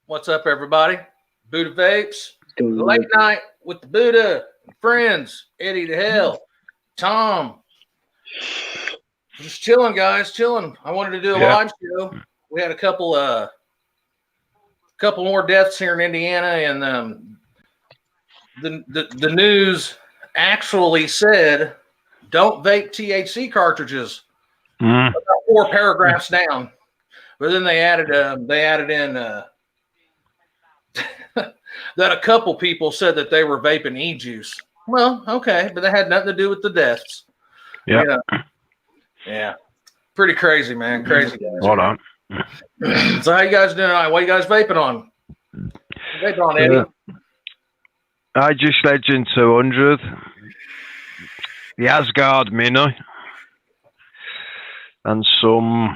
What's up, everybody? Buddha Vapes, Doing late good. night with the Buddha, friends, Eddie the Hell, Tom. Just chilling, guys, chilling. I wanted to do a Yeah. live show. We had a couple more deaths here in Indiana, and the news actually said don't vape THC cartridges. About 4 paragraphs down, but then they added in that a couple people said that they were vaping e-juice. Well, okay, but that had nothing to do with the deaths. Yeah. Yeah. Pretty crazy, man. Crazy guys. Hold on. So how you guys doing tonight? What you guys vaping on? Vaping on, Eddie? I just Legend 200. The Asgard Mini. And some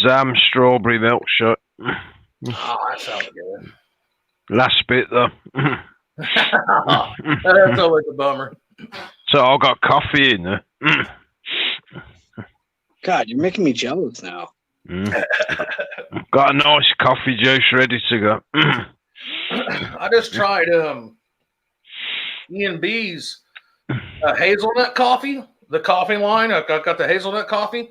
Zam strawberry milkshake. Oh, that sounds good. Last bit though. That's always a bummer. So I got coffee in there. God, you're making me jealous now. Got a nice coffee juice ready to go. I just tried E&B's hazelnut coffee, the coffee line. I got the hazelnut coffee.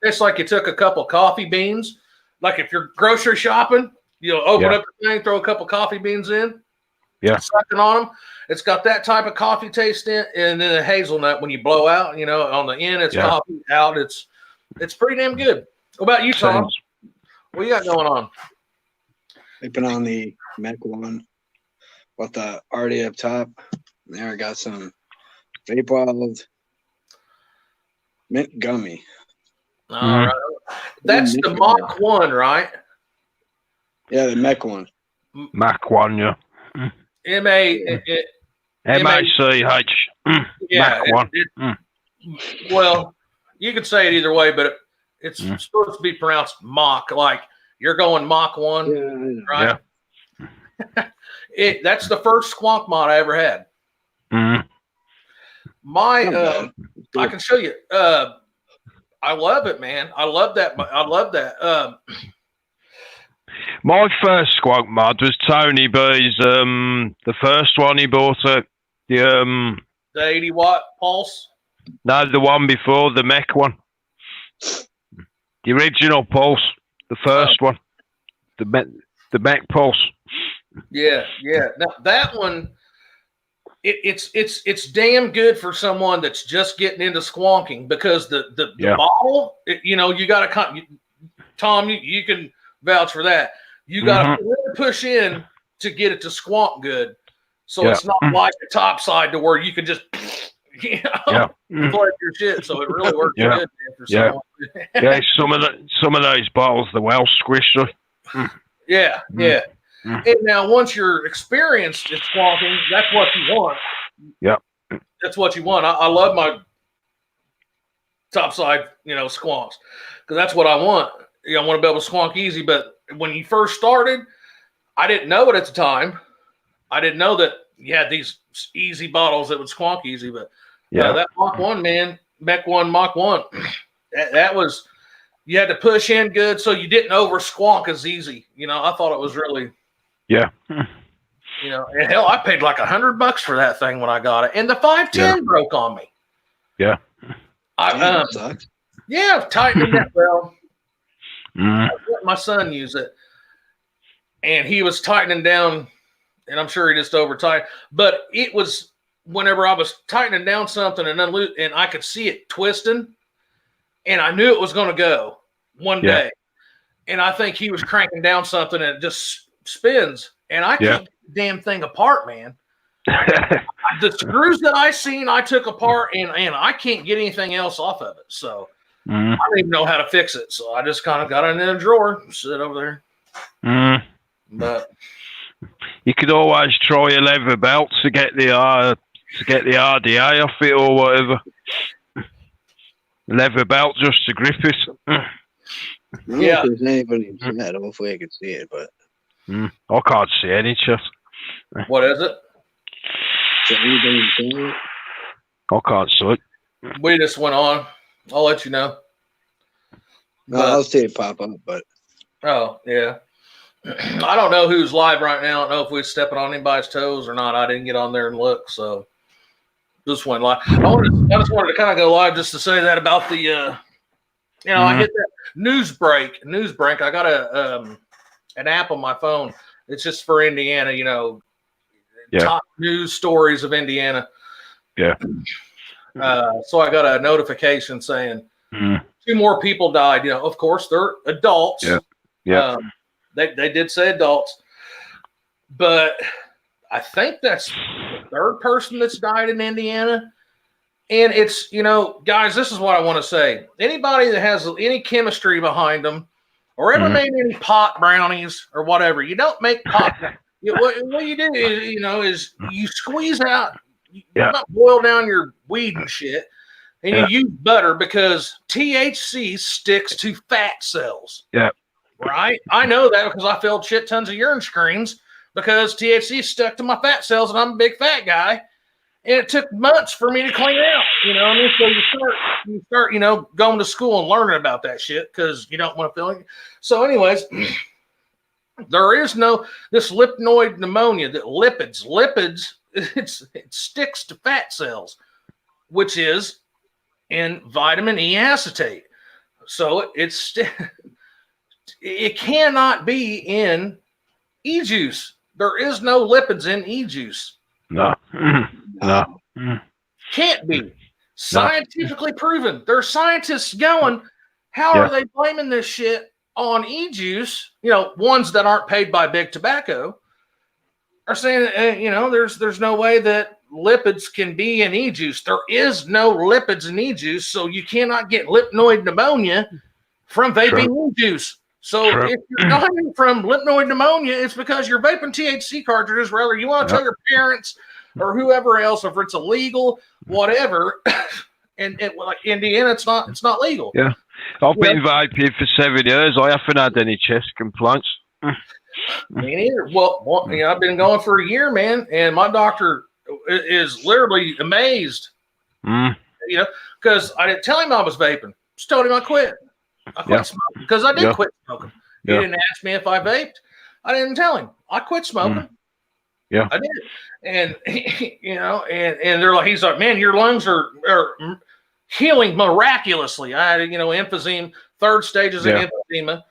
It's like you took a couple coffee beans. Like if you're grocery shopping, you'll open up the thing, throw a couple coffee beans in. Yeah. Sucking on them. It's got that type of coffee taste in, and then a hazelnut when you blow out, on the end it's coffee, out it's pretty damn good. What about you, Tom? What you got going on? Vaping on the Mech one with the already up top. There I got some Vape Wild mint gummy. All right. That's the Mach 1, right? Yeah, the Mech one. Mac 1, yeah. M-A-C-H. Yeah. Mac 1. Well, you could say it either way, but it's supposed to be pronounced Mach. Like you're going Mach 1, right? Yeah. That's the first squonk mod I ever had. I can show you. I love it, man. I love that. My first squonk mod was Tony B's. The first one he bought it. The 80-watt pulse. No, the one before, the Mech one. The original pulse, the first one. The Mech pulse. Yeah. Now that one, it's damn good for someone that's just getting into squonking because the bottle, you got to, Tom, you can vouch for that. You got to really push in to get it to squonk good. So it's not like the top side to where you can just, flip your shit. So it really works good for someone. Some of those bottles, the well squished. And now once you're experienced at squonking, that's what you want. Yep. That's what you want. I love my topside, squonks, because that's what I want. I want to be able to squonk easy. But when you first started, I didn't know it at the time. I didn't know that you had these easy bottles that would squonk easy. But that Mach 1, man, Mech 1, Mach 1, that was, you had to push in good so you didn't over squonk as easy. I thought it was really, and hell, I paid like $100 for that thing when I got it, and the 510 broke on me. Damn, I've tightened that well. I let my son use it, and he was tightening down, and I'm sure he just over tightened. But it was whenever I was tightening down something and I could see it twisting, and I knew it was going to go one day. And I think he was cranking down something, and it just spins, and I can't get the damn thing apart, man. The screws that I seen, I took apart, and I can't get anything else off of it. So I don't even know how to fix it. So I just kind of got it in a drawer, sit over there. But you could always try a leather belt to get the RDA off it or whatever. Leather belt just to grip it. I don't know if there's anybody in that. Hopefully I can see it, but I can't see any shit. What is it? Is there anybody in it? I can't see it. We just went on. I'll let you know. I'll see it pop up, but Oh, yeah. I don't know who's live right now. I don't know if we're stepping on anybody's toes or not. I didn't get on there and look, so just went live. I just wanted to kind of go live just to say that about the, I hit that news break. I got an app on my phone. It's just for Indiana, top news stories of Indiana. Yeah. So I got a notification saying 2 more people died. Of course, they're adults. Yeah. Yeah. They did say adults, but I think that's the 3rd person that's died in Indiana. And it's, guys, this is what I want to say. Anybody that has any chemistry behind them or ever made any pot brownies or whatever, you don't make pot. What you do is you squeeze out, you boil down your weed and shit, and you use butter because THC sticks to fat cells. Yeah. Right? I know that because I filled shit tons of urine screens because THC stuck to my fat cells, and I'm a big fat guy. And it took months for me to clean it out. So you start, going to school and learning about that shit because you don't want to feel it. So, anyways, there is this lipnoid pneumonia that lipids, it sticks to fat cells, which is in vitamin E acetate. So it cannot be in e-juice. There is no lipids in e-juice. No. Can't be. Scientifically proven. There's scientists going, how are they blaming this shit on e-juice? Ones that aren't paid by big tobacco are saying, there's no way that lipids can be in e-juice. There is no lipids in e-juice, so you cannot get lipnoid pneumonia from vaping e-juice. So if you're dying from lipnoid pneumonia, it's because you're vaping THC cartridges, whether you want to tell your parents or whoever else, if it's illegal, whatever. and like Indiana, it's not legal. Yeah. I've been vaping for 7 years. I haven't had any chest complaints. Me neither. Well, I've been going for a year, man, and my doctor is literally amazed. Because I didn't tell him I was vaping. Just told him I quit. I quit smoking because I did quit smoking. He didn't ask me if I vaped. I didn't tell him. I quit smoking. Yeah, I did. And and they're like, he's like, man, your lungs are healing miraculously. I had emphysema, 3rd stages of emphysema,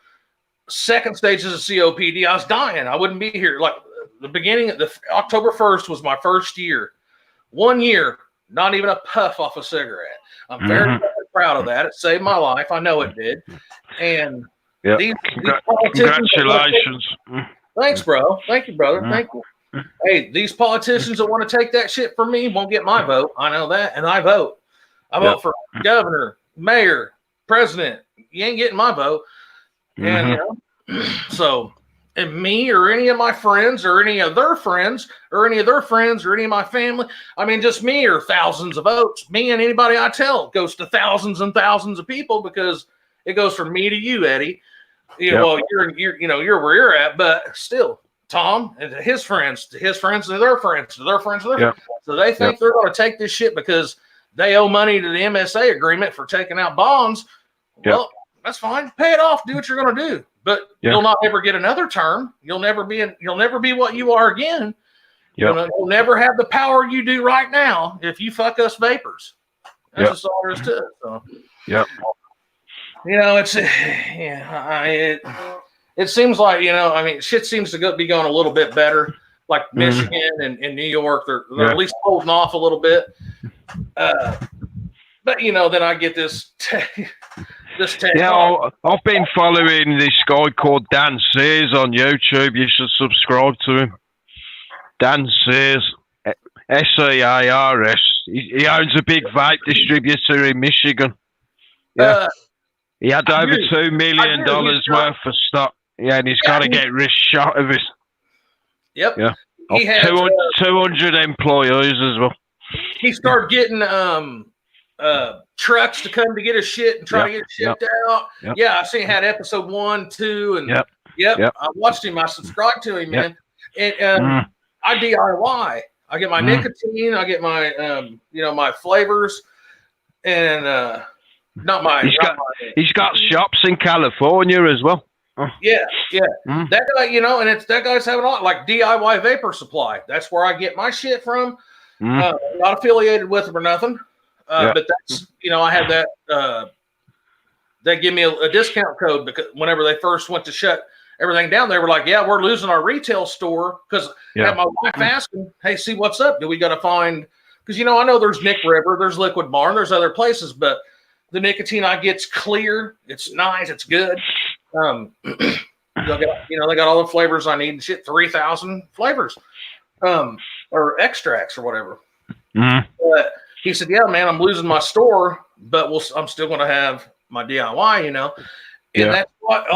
2nd stages of COPD. I was dying. I wouldn't be here. Like the beginning of October 1st was my first year. 1 year, not even a puff off a cigarette. I'm very proud of that. It saved my life. I know it did. And these congratulations. Thanks, bro. Thank you, brother. Thank you. Hey, these politicians that want to take that shit from me won't get my vote. I know that. And I vote. I vote for governor, mayor, president. You ain't getting my vote. And, so, and me or any of my friends or any of their friends or any of their friends or any of my family, I mean, just me or thousands of votes. Me and anybody I tell goes to thousands and thousands of people because it goes from me to you, Eddie. Well, you're where you're at, but still, Tom and his friends, to their friends, to their friends, to their friends. So they think they're going to take this shit because they owe money to the MSA agreement for taking out bonds. Well, that's fine. Pay it off. Do what you're going to do. But you'll not ever get another term. You'll never be what you are again. You'll never have the power you do right now if you fuck us vapors. That's just all there is to it. So, it seems like, shit seems to be going a little bit better. Like Michigan and New York, they're at least holding off a little bit. But then I get this. I've been following this guy called Dan Sears on YouTube. You should subscribe to him. Dan Sears, SEARS. He owns a big vape distributor in Michigan. He had over $2 million worth of stock. Yeah, and he's got to get rich shot of it. Yep. Yeah. He had 200 employees as well. He started getting trucks to come to get his shit and try to get it shipped out. Yep. Yeah, I seen had episode 1, 2, and I watched him. I subscribed to him, man. And I DIY. I get my nicotine. I get my my flavors, and He's got shops in California as well. Yeah. That guy, and it's that guy's having all like DIY vapor supply. That's where I get my shit from. Not affiliated with them or nothing. But that's I had that. They give me a discount code because whenever they first went to shut everything down, they were like, "Yeah, we're losing our retail store." Because I had my wife asking, "Hey, see what's up? Do we got to find?" Because I know there's Nick River, there's Liquid Barn, there's other places, but the nicotine I get's clear. It's nice. It's good. They got all the flavors I need. Shit, 3,000 flavors, or extracts or whatever. But he said, "Yeah, man, I'm losing my store, but I'm still going to have my DIY, And that's what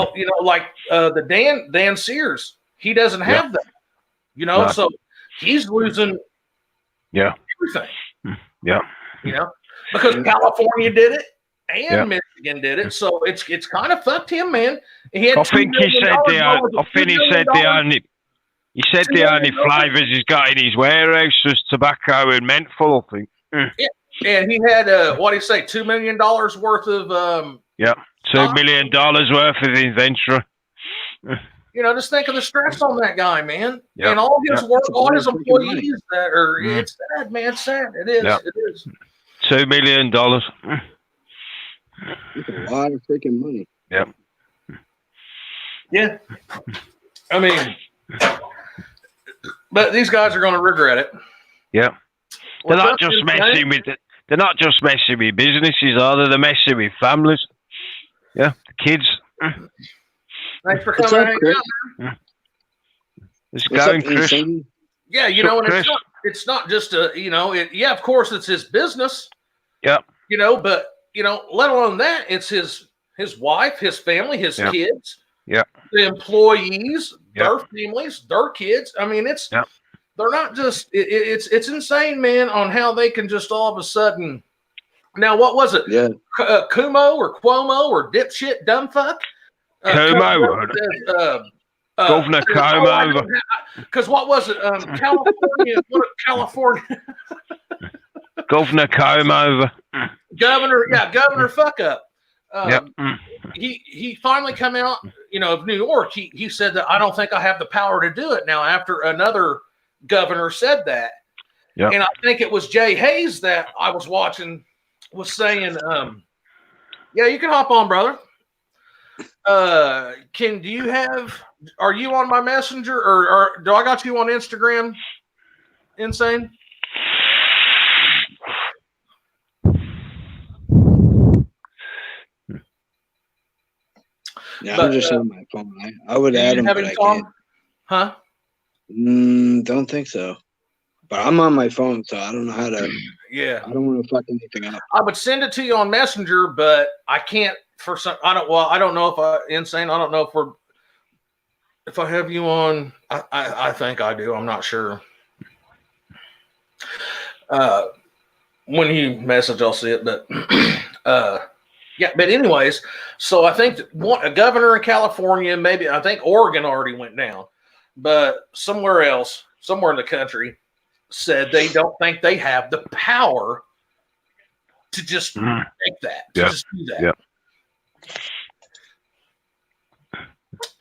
like the Dan Sears, he doesn't have that, so he's losing everything. Because California did it and Michigan did it, so it's kind of fucked him, man. I think he said the only flavors he's got in his warehouse was tobacco and menthol, I think. And he had what do you say, $2 million worth of $2 million worth of inventory. Just think of the stress on that guy, man. And all his work, all his employees that are it's sad, man. It's sad. It is. It is. $2 million. That's a lot of freaking money. Yeah. I mean, but these guys are going to regret it. Yeah. They're not just messing with it. They're not just messing with businesses, are they? They're messing with families. Yeah, the kids. Thanks for coming hanging out, man. It's going, Chris. Yeah, and it's not just of course it's his business. Yeah. But let alone that, it's his wife, his family, his kids. Yeah. The employees, their families, their kids. I mean, it's they're not just it's insane, man, on how they can just all of a sudden. Now, what was it? Yeah. Cuomo or dipshit dumbfuck? Cuomo. Governor Cuomo. Because what was it? California. California. Governor Cuomo. Governor fuck up. He finally come out, of New York. He said that I don't think I have the power to do it now after another governor said that. And I think it was Jay Hayes that I was watching was saying, you can hop on, brother. Are you on my messenger or do I got you on Instagram? Insane. Yeah, I'm just on my phone. I would add him, but I can't. Huh? Don't think so. But I'm on my phone, so I don't know how to. Yeah. I don't want to fuck anything up. I would send it to you on Messenger, but I can't for some. I don't know if I have you on. I think I do. I'm not sure. When you message, I'll see it. But but anyways, so I think a governor in California, maybe I think Oregon already went down, but somewhere else, somewhere in the country, said they don't think they have the power to just take that, to just do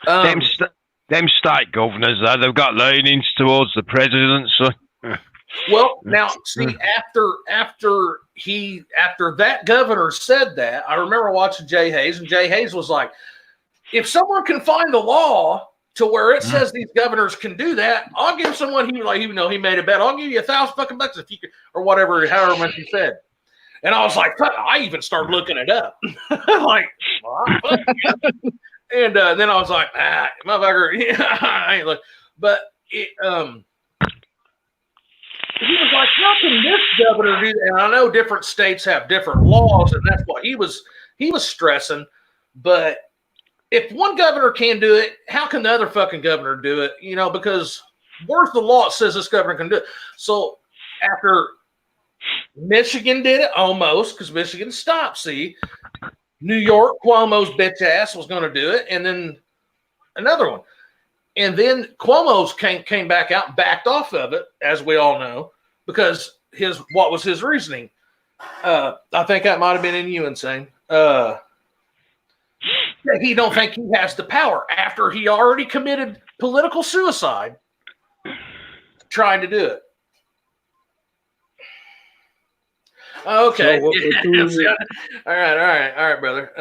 that. Them state governors, though, they've got leanings towards the president. So. Well, now see, after that governor said that, I remember watching Jay Hayes, and Jay Hayes was like, "If someone can find the law to where it says these governors can do that, I'll give someone." He made a bet. I'll give you $1,000 if you can, or whatever, however much he said. And I was like, I even started looking it up, like, and then I was like, motherfucker, I ain't look, but it. He was like, how can this governor do that? And I know different states have different laws, and that's what he was stressing. But if one governor can do it, how can the other fucking governor do it? Because where's the law that says this governor can do it? So after Michigan did it, almost, because Michigan stopped, see, New York, Cuomo's bitch ass was going to do it, and then another one. And then Cuomo's came back out and backed off of it, as we all know, because what was his reasoning? I think that might have been in you, Insane. he don't think he has the power after he already committed political suicide trying to do it. Okay. So all right, brother.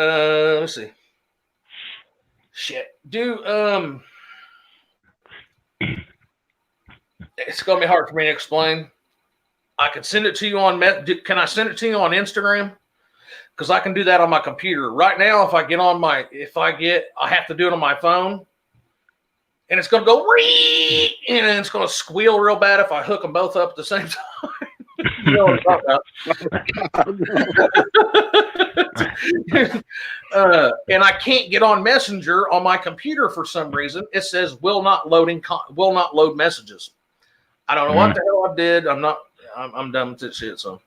Let's see. Shit. It's gonna be hard for me to explain. I can send it to you on. Can I send it to you on Instagram? Because I can do that on my computer right now. I have to do it on my phone, and it's gonna go ring, and it's gonna squeal real bad if I hook them both up at the same time. You know what I'm talking about. And I can't get on Messenger on my computer for some reason. It says will not load messages. I don't know what the hell I did. I'm done with this shit. So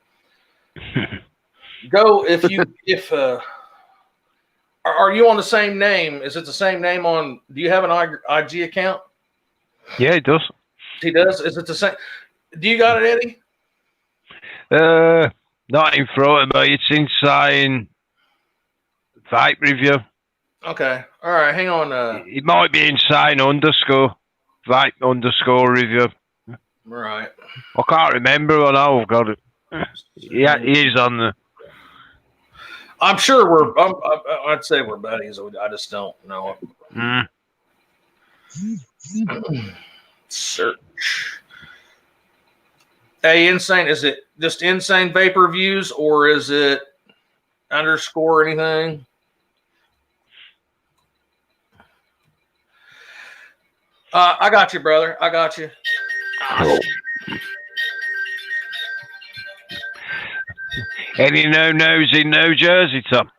go if are you on the same name? Is it the same name on? Do you have an IG account? Yeah, he does. He does. Is it the same? Do you got it, Eddie? Not in front of me. It's inside Vape Review. Okay. All right. Hang on. It might be inside _ Vape _ Review. Right. I can't remember. I know I've got it. Yeah, he is on the. I'm sure I'd say we're buddies. I just don't know. Search. Hey, Insane. Is it just Insane Vape Reviews or is it _ anything? I got you, brother. I got you. Cool. Any no-nos in New Jersey, Tom?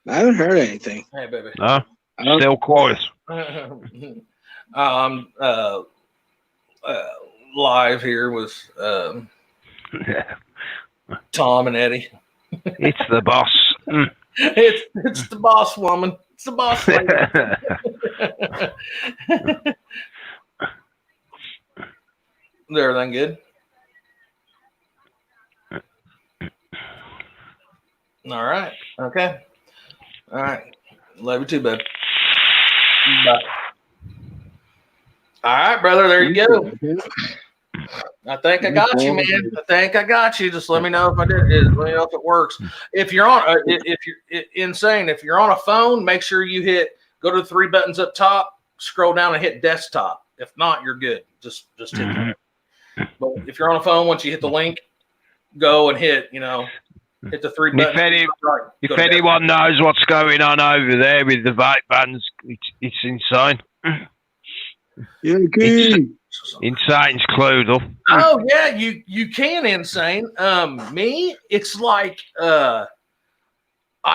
I haven't heard anything. Hey, baby. No? Still quiet. Live here with Tom and Eddie. It's the boss. It's the boss woman. It's the boss lady. Is everything good? All right. Okay. All right. Love you too, bud. Bye. All right, brother. There you go. I think I got you, man. I think I got you. Just let me know if I did. Let me know if it works. If you're on, if you're Insane, if you're on a phone, make sure you go to the 3 buttons up top, scroll down and hit desktop. If not, you're good. Just hit it. But if you're on a phone, once you hit the link, go and hit the 3 buttons. If anyone knows what's going on over there with the vape bans, it's insane. Yeah, okay. Insane's clued up. Oh yeah, you can Insane. Me, it's like I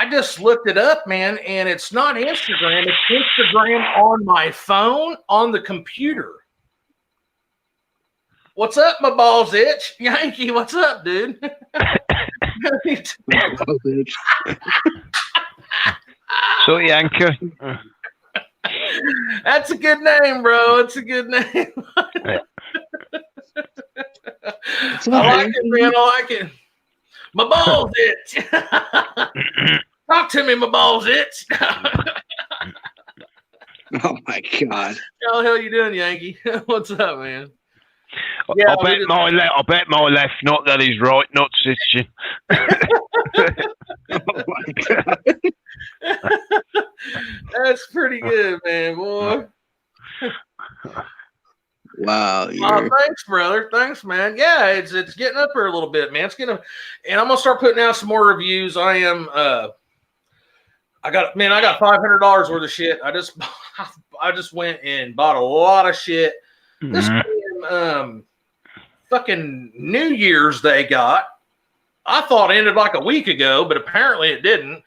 just looked it up, man, and it's not Instagram. It's Instagram on my phone on the computer. What's up, my balls itch? Yankee, what's up, dude? So, Yankee. That's a good name, bro. It's a good name. I like it, man. I like it. My balls itch. Talk to me, my balls itch. Oh, my God. How the hell you doing, Yankee? What's up, man? Yeah, I bet my left nut that his right nut's itching. Oh my God. That's pretty good, man, boy. Wow. Thanks, brother. Thanks, man. Yeah, it's getting up here a little bit, man. And I'm gonna start putting out some more reviews. I got $500 worth of shit. I just went and bought a lot of shit. This fucking New Year's they got. I thought it ended like a week ago, but apparently it didn't.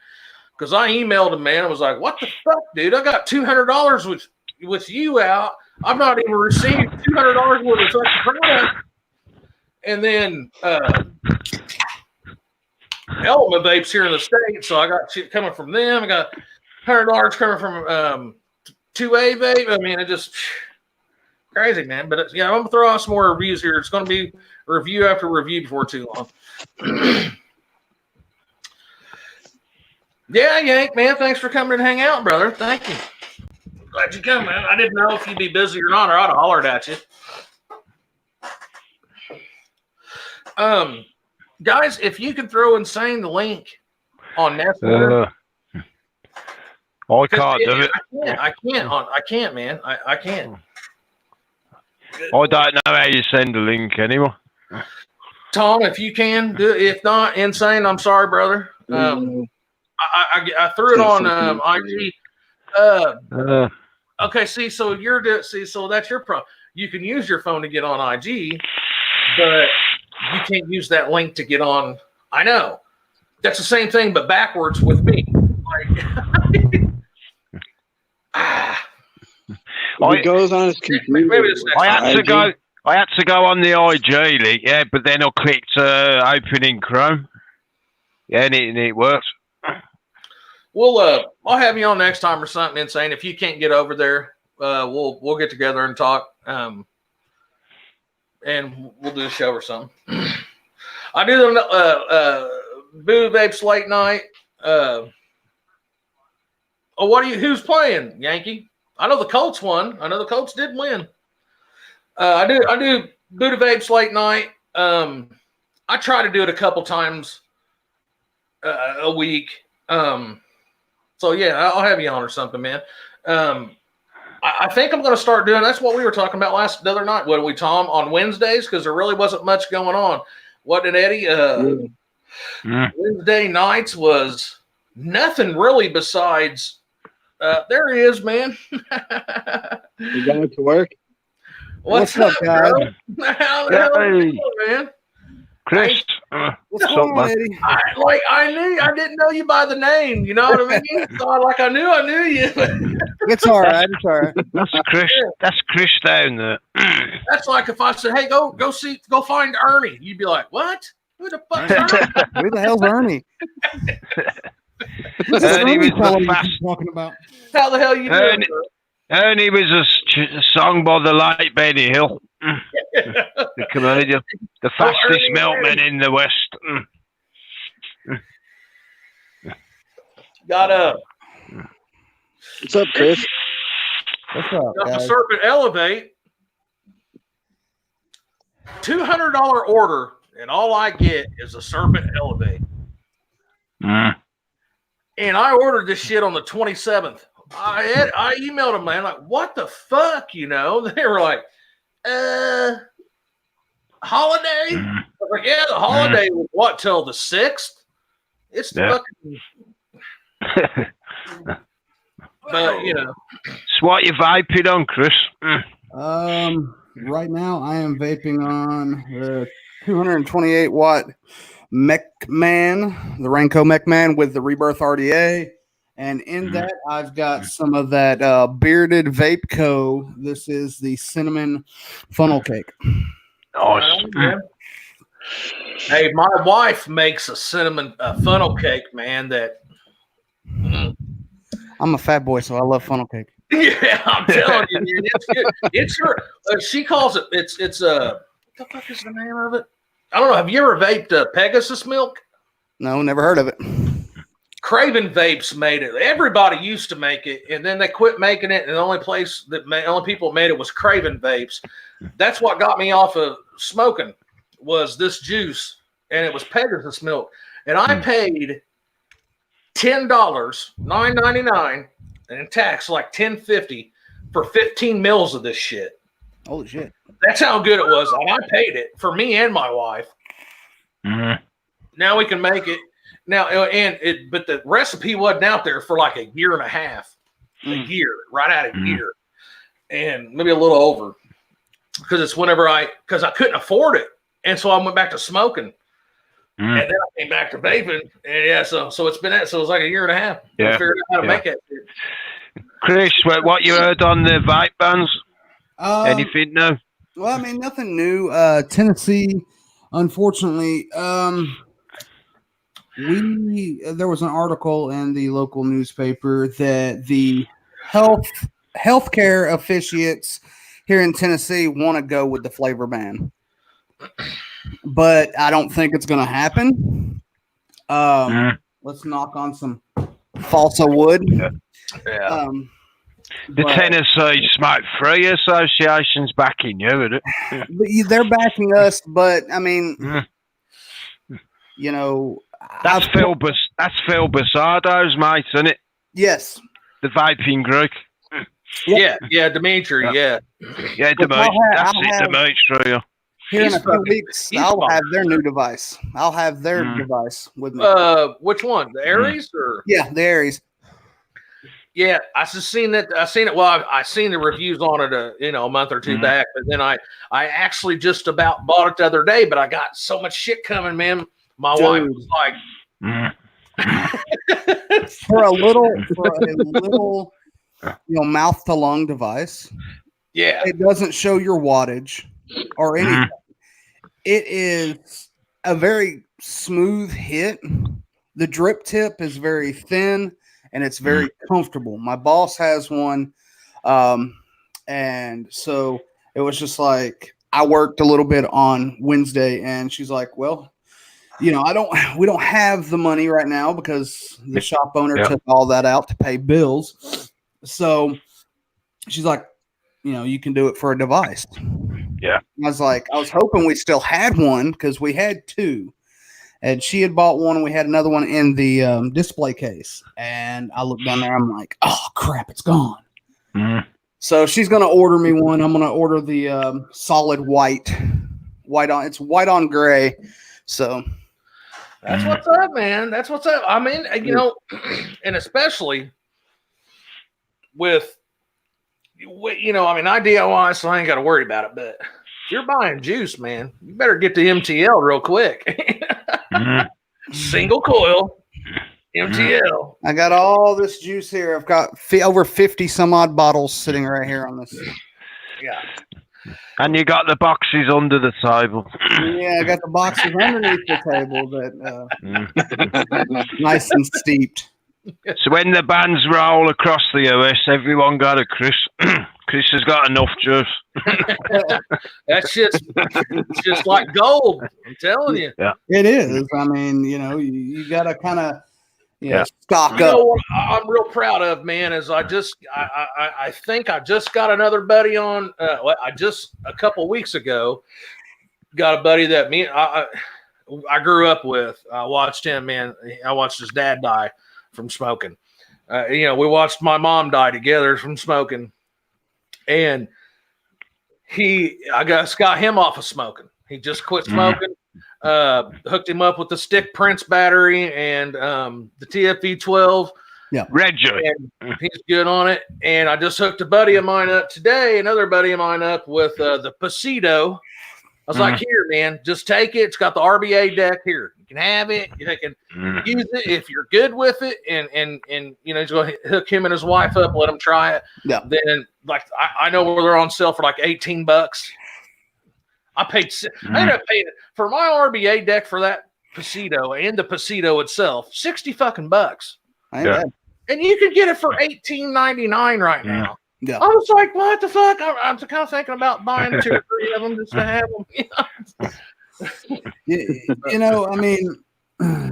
Because I emailed him, man. I was like, "What the fuck, dude? I got $200 with you out. I've not even received $200 worth of such product." And then Element Vapes here in the States, so I got shit coming from them. I got $100 coming from 2A Vape. I mean, it just crazy, man. But I'm gonna throw out some more reviews here. It's gonna be review after review before too long. Yeah, Yank, man. Thanks for coming and hang out, brother. Thank you. Glad you come, man. I didn't know if you'd be busy or not, or I'd have hollered at you. Guys, if you can throw Insane the link on Messenger. I can't do it. I can't, man. I can't. I don't know how you send a link anymore. Tom, if you can do it. If not, Insane, I'm sorry, brother. I threw it on IG. Okay, so that's your problem. You can use your phone to get on IG, but you can't use that link to get on. I know. That's the same thing, but backwards with me. It goes on his computer. I had to go on the IG link, but then I clicked open in Chrome. Yeah, and it works. Well, I'll have you on next time or something, Insane. If you can't get over there, we'll get together and talk, and we'll do a show or something. I do the Boo Vapes late night. Who's playing, Yankee? I know the Colts won. I know the Colts did win. I do Buddha Vapes late night. I try to do it a couple times a week. So yeah, I'll have you on or something, man. I think I'm going to start doing. That's what we were talking about the other night. What we, Tom, on Wednesdays, because there really wasn't much going on. What did Eddie? Wednesday nights was nothing really besides. There he is, man. You going to work? What's up, guys? How the hell are you doing, man? Chris, what's going on, Eddie? I didn't know you by the name. You know what I mean? So I knew you. It's all right. It's all right. That's Chris. That's Chris down there. That's like if I said, "Hey, go find Ernie." You'd be like, "What? Who the fuck's Ernie? Who the hell's Ernie?" Ernie was the fast. Talking about. How the hell you doing? Ernie was a song by the late Benny Hill, the comedian, the fastest milkman in the West. Got up. What's up, Chris? What's up, Got guys? the Serpent Elevate. $200 order, and all I get is a Serpent Elevate. And I ordered this shit on the 27th. I emailed them, man, like, what the fuck, you know? They were like, holiday? I was like, yeah, the holiday was what, till the 6th? It's the fucking... But, you know. So what you vaping on, Chris? Right now I am vaping on the 228 watt McMahon, the Rainco McMahon with the Rebirth RDA. And in that, I've got some of that Bearded Vape Co. This is the cinnamon funnel cake. Nice. Hey, my wife makes a cinnamon funnel cake, man. That I'm a fat boy, so I love funnel cake. Yeah, I'm telling you, man, it's good. It's her. She calls it. It's what the fuck is the name of it? I don't know. Have you ever vaped Pegasus milk? No, never heard of it. Craven Vapes made it. Everybody used to make it, and then they quit making it. And the only people that made it was Craven Vapes. That's what got me off of smoking was this juice, and it was Pegasus milk. And I paid $10, $9.99, and in tax like $10.50 for 15 mils of this shit. Holy shit! That's how good it was. I paid it for me and my wife. Now we can make it. Now, but the recipe wasn't out there for like a year and a half, right out of year, and maybe a little over, because it's because I couldn't afford it, and so I went back to smoking, and then I came back to vaping, and so it's been so it was like a year and a half. Yeah, I figured out how to make it. Chris, what you heard on the vape bans? Anything new? Well, I mean, nothing new. Tennessee, unfortunately. There was an article in the local newspaper that the healthcare officiates here in Tennessee want to go with the flavor ban, but I don't think it's going to happen. Let's knock on some Balsa wood. Yeah. The Tennessee Smoke-Free Association's backing you, isn't it? They're backing us, but I mean, you know, that's Phil Basardo's mate, isn't it? Yes, the vaping group. Yeah, Dimitri. Yeah, Dimitri. That's it, Dimitri. Here in a few weeks, I'll have their new device. I'll have their device with me. Which one? The Aries or? Yeah, the Aries. Yeah, I seen it. Well, I seen the reviews on it, a month or two back. But then I actually just about bought it the other day. But I got so much shit coming, man. My wife was like, for a little, mouth to lung device. Yeah, it doesn't show your wattage or anything. It is a very smooth hit. The drip tip is very thin. And it's very comfortable. My boss has one. And so it was just like, I worked a little bit on Wednesday and she's like, well, we don't have the money right now because the shop owner took all that out to pay bills. So she's like, you can do it for a device. Yeah. I was like, I was hoping we still had one because we had two. And she had bought one, and we had another one in the display case. And I looked down there. I'm like, oh, crap, it's gone. So she's going to order me one. I'm going to order the solid white on. It's white on gray. So that's what's up, man. That's what's up. I mean, and especially with, I DIY, so I ain't got to worry about it. But if you're buying juice, man, you better get the MTL real quick. Single coil MTL. I got all this juice here. I've got over 50 some odd bottles sitting right here on this. Yeah. And you got the boxes under the table. Yeah, I got the boxes underneath the table that nice and steeped. So when the bands roll across the US, everyone got a Chris. Chris has got enough juice. That's just like gold. I'm telling you. Yeah. It is. I mean, you got to kind of stock up. What I'm real proud of, man, is I think I just got another buddy on. I just a couple weeks ago got a buddy that I grew up with. I watched him, man. I watched his dad die from smoking. We watched my mom die together from smoking. And I got him off of smoking. He just quit smoking. Hooked him up with the Stick Prince battery and the TFE 12. Yeah, Reggie. He's good on it. And I just hooked a buddy of mine up today, another buddy of mine up with the Pasito. I was like, here, man, just take it. It's got the RBA deck here. You can have it. You can use it if you're good with it. And he's going to hook him and his wife up, let them try it. Yeah. Then, I know where they're on sale for like $18. I ended up paying for my RBA deck for that Pasito and the Pasito itself, $60 Yeah. And you can get it for $18.99 right now. Yeah. I was like, what the fuck? I'm kind of thinking about buying 2 or 3 of them just to have them. I mean,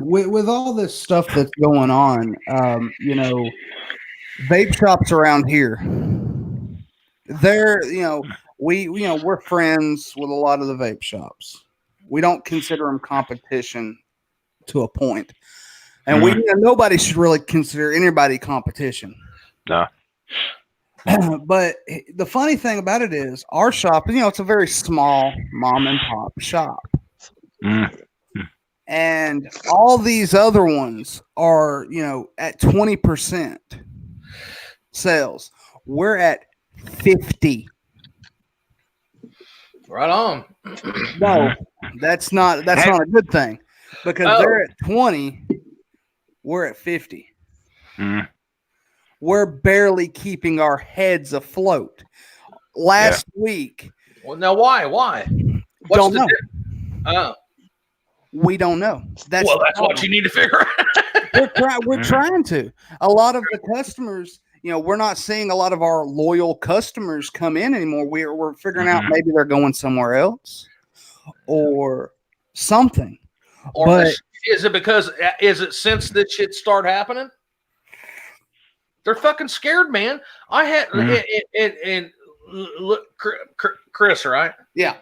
with all this stuff that's going on, vape shops around here, we're friends with a lot of the vape shops. We don't consider them competition to a point. And nobody should really consider anybody competition. No. But the funny thing about it is our shop, it's a very small mom and pop shop. And all these other ones are, at 20% sales. We're at 50. Right on. No, that's not a good thing because they're at 20. We're at 50. We're barely keeping our heads afloat. Last week. Well, now why? Don't know. We don't know. That's what you need to figure out. We're trying to. A lot of the customers, we're not seeing a lot of our loyal customers come in anymore. We're figuring out maybe they're going somewhere else or something. Or is it since this shit started happening? They're fucking scared, man. I had and look, Chris, right? Yeah.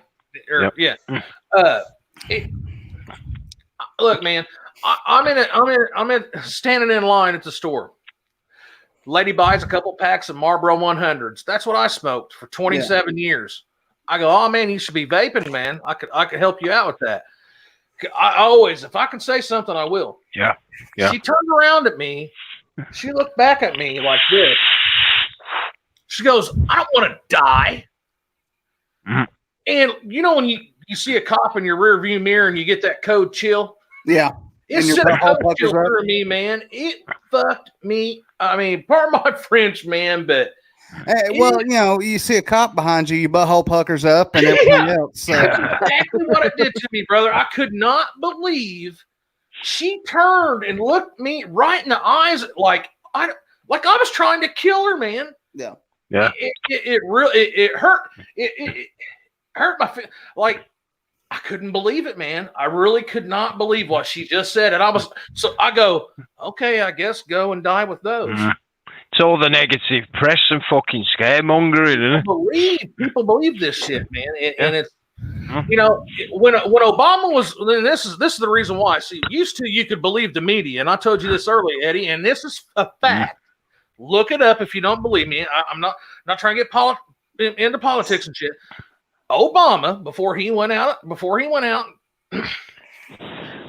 Yeah. Look, man. I'm standing in line at the store. Lady buys a couple packs of Marlboro 100s. That's what I smoked for 27 years. I go, oh man, you should be vaping, man. I could help you out with that. I always, if I can say something, I will. Yeah. She turned around at me. She looked back at me like this. She goes, I don't want to die. Mm-hmm. And you know when you see a cop in your rear view mirror and you get that code chill? Yeah. It sent a code chill through me, man. It fucked me. I mean, pardon my French, man, but well, you know, you see a cop behind you, your butthole puckers up and everything else. So. That's exactly what it did to me, brother. I could not believe she turned and looked me right in the eyes like I was trying to kill her, man. Yeah. Yeah. It really hurt. It hurt my like I couldn't believe it, man. I really could not believe what she just said. And I go, okay, I guess go and die with those. Mm-hmm. It's all the negative press and fucking scaremongering, isn't it? People believe this shit, man. And it's, you know, when Obama was, this is the reason why. See, used to you could believe the media, and I told you this earlier, Eddie, and this is a fact. Look it up if you don't believe me. I'm not trying to get into politics and shit. Obama, before he went out,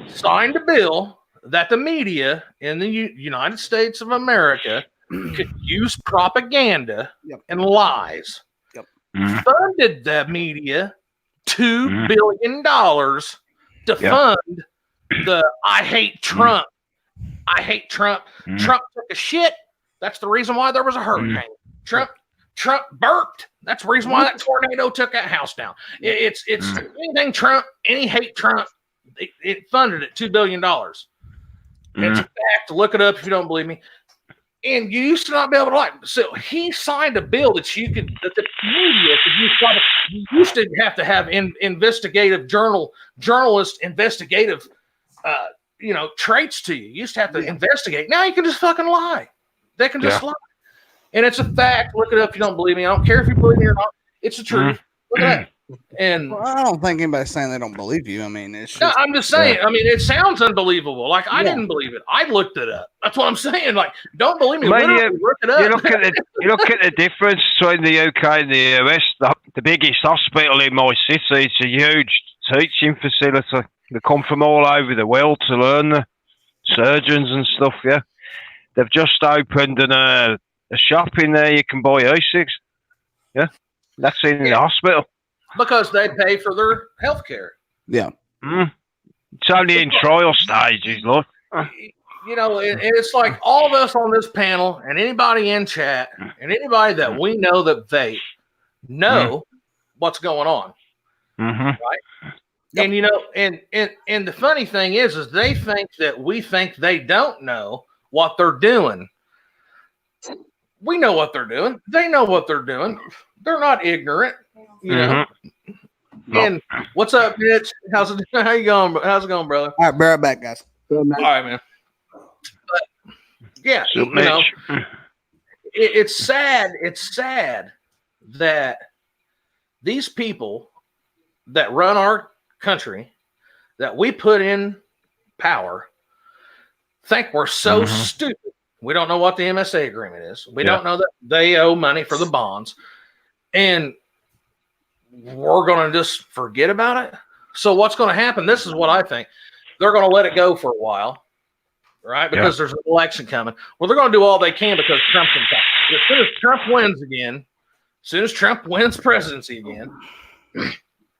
signed a bill that the media in the United States of America could use propaganda and lies. Funded the media $2 billion to fund the I hate Trump. I hate Trump. Trump took a shit. That's the reason why there was a hurricane. Trump burped. That's the reason why that tornado took that house down. It's anything Trump, any hate Trump, it funded it $2 billion. It's a fact. Look it up if you don't believe me. And you used to not be able to so he signed a bill that the media could use. You used to have investigative journalist investigative, traits to you. You used to have to investigate. Now you can just fucking lie. They can just lie. And it's a fact. Look it up if you don't believe me. I don't care if you believe me or not. It's the truth. Look at that. And well, I don't think anybody's saying they don't believe you. I mean, it's just, no, I'm just saying. I mean, it sounds unbelievable. Like I didn't believe it. I looked it up. That's what I'm saying. Like, don't believe me. Well, look it up. You look at the difference between the UK and the US. The biggest hospital in my city. It's a huge teaching facility. They come from all over the world to learn. The surgeons and stuff. Yeah, they've just opened a shop in there. You can buy e-cigs. Yeah, that's in the hospital. Because they pay for their health care. Yeah. It's only in trial stages, look. You know, it's like all of us on this panel and anybody in chat and anybody that we know that vape know what's going on. Right? Yep. And, you know, and the funny thing is they think that we think they don't know what they're doing. We know what they're doing. They know what they're doing. They're not ignorant. You know, and what's up, Mitch? How you going? How's it going, brother? All right, be right back, guys. All right, man. But, yeah, you know, it's sad. It's sad that these people that run our country, that we put in power, think we're so stupid. We don't know what the MSA agreement is. We don't know that they owe money for the bonds, and we're going to just forget about it. So what's going to happen? This is what I think. They're going to let it go for a while, right? Because there's an election coming. Well, they're going to do all they can because Trump's in power. As soon as Trump wins again, as soon as Trump wins presidency again,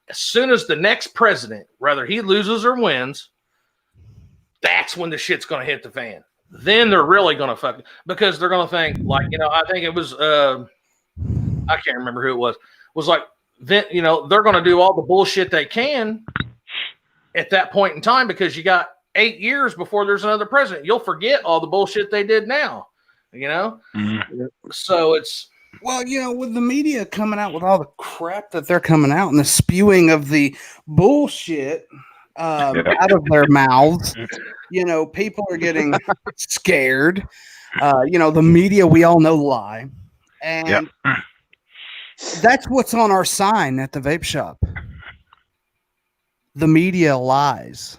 as soon as the next president, whether he loses or wins, that's when the shit's going to hit the fan. Then they're really going to fuck it because they're going to think like, you know, I think it was, I can't remember who it was. It was like, then, you know, they're going to do all the bullshit they can at that point in time because you got 8 years before there's another president. You'll forget all the bullshit they did now, you know? So it's. Well, you know, with the media coming out with all the crap that they're coming out and the spewing of the bullshit out of their mouths, you know, people are getting scared. The media, we all know, lie. And that's what's on our sign at the vape shop. The media lies.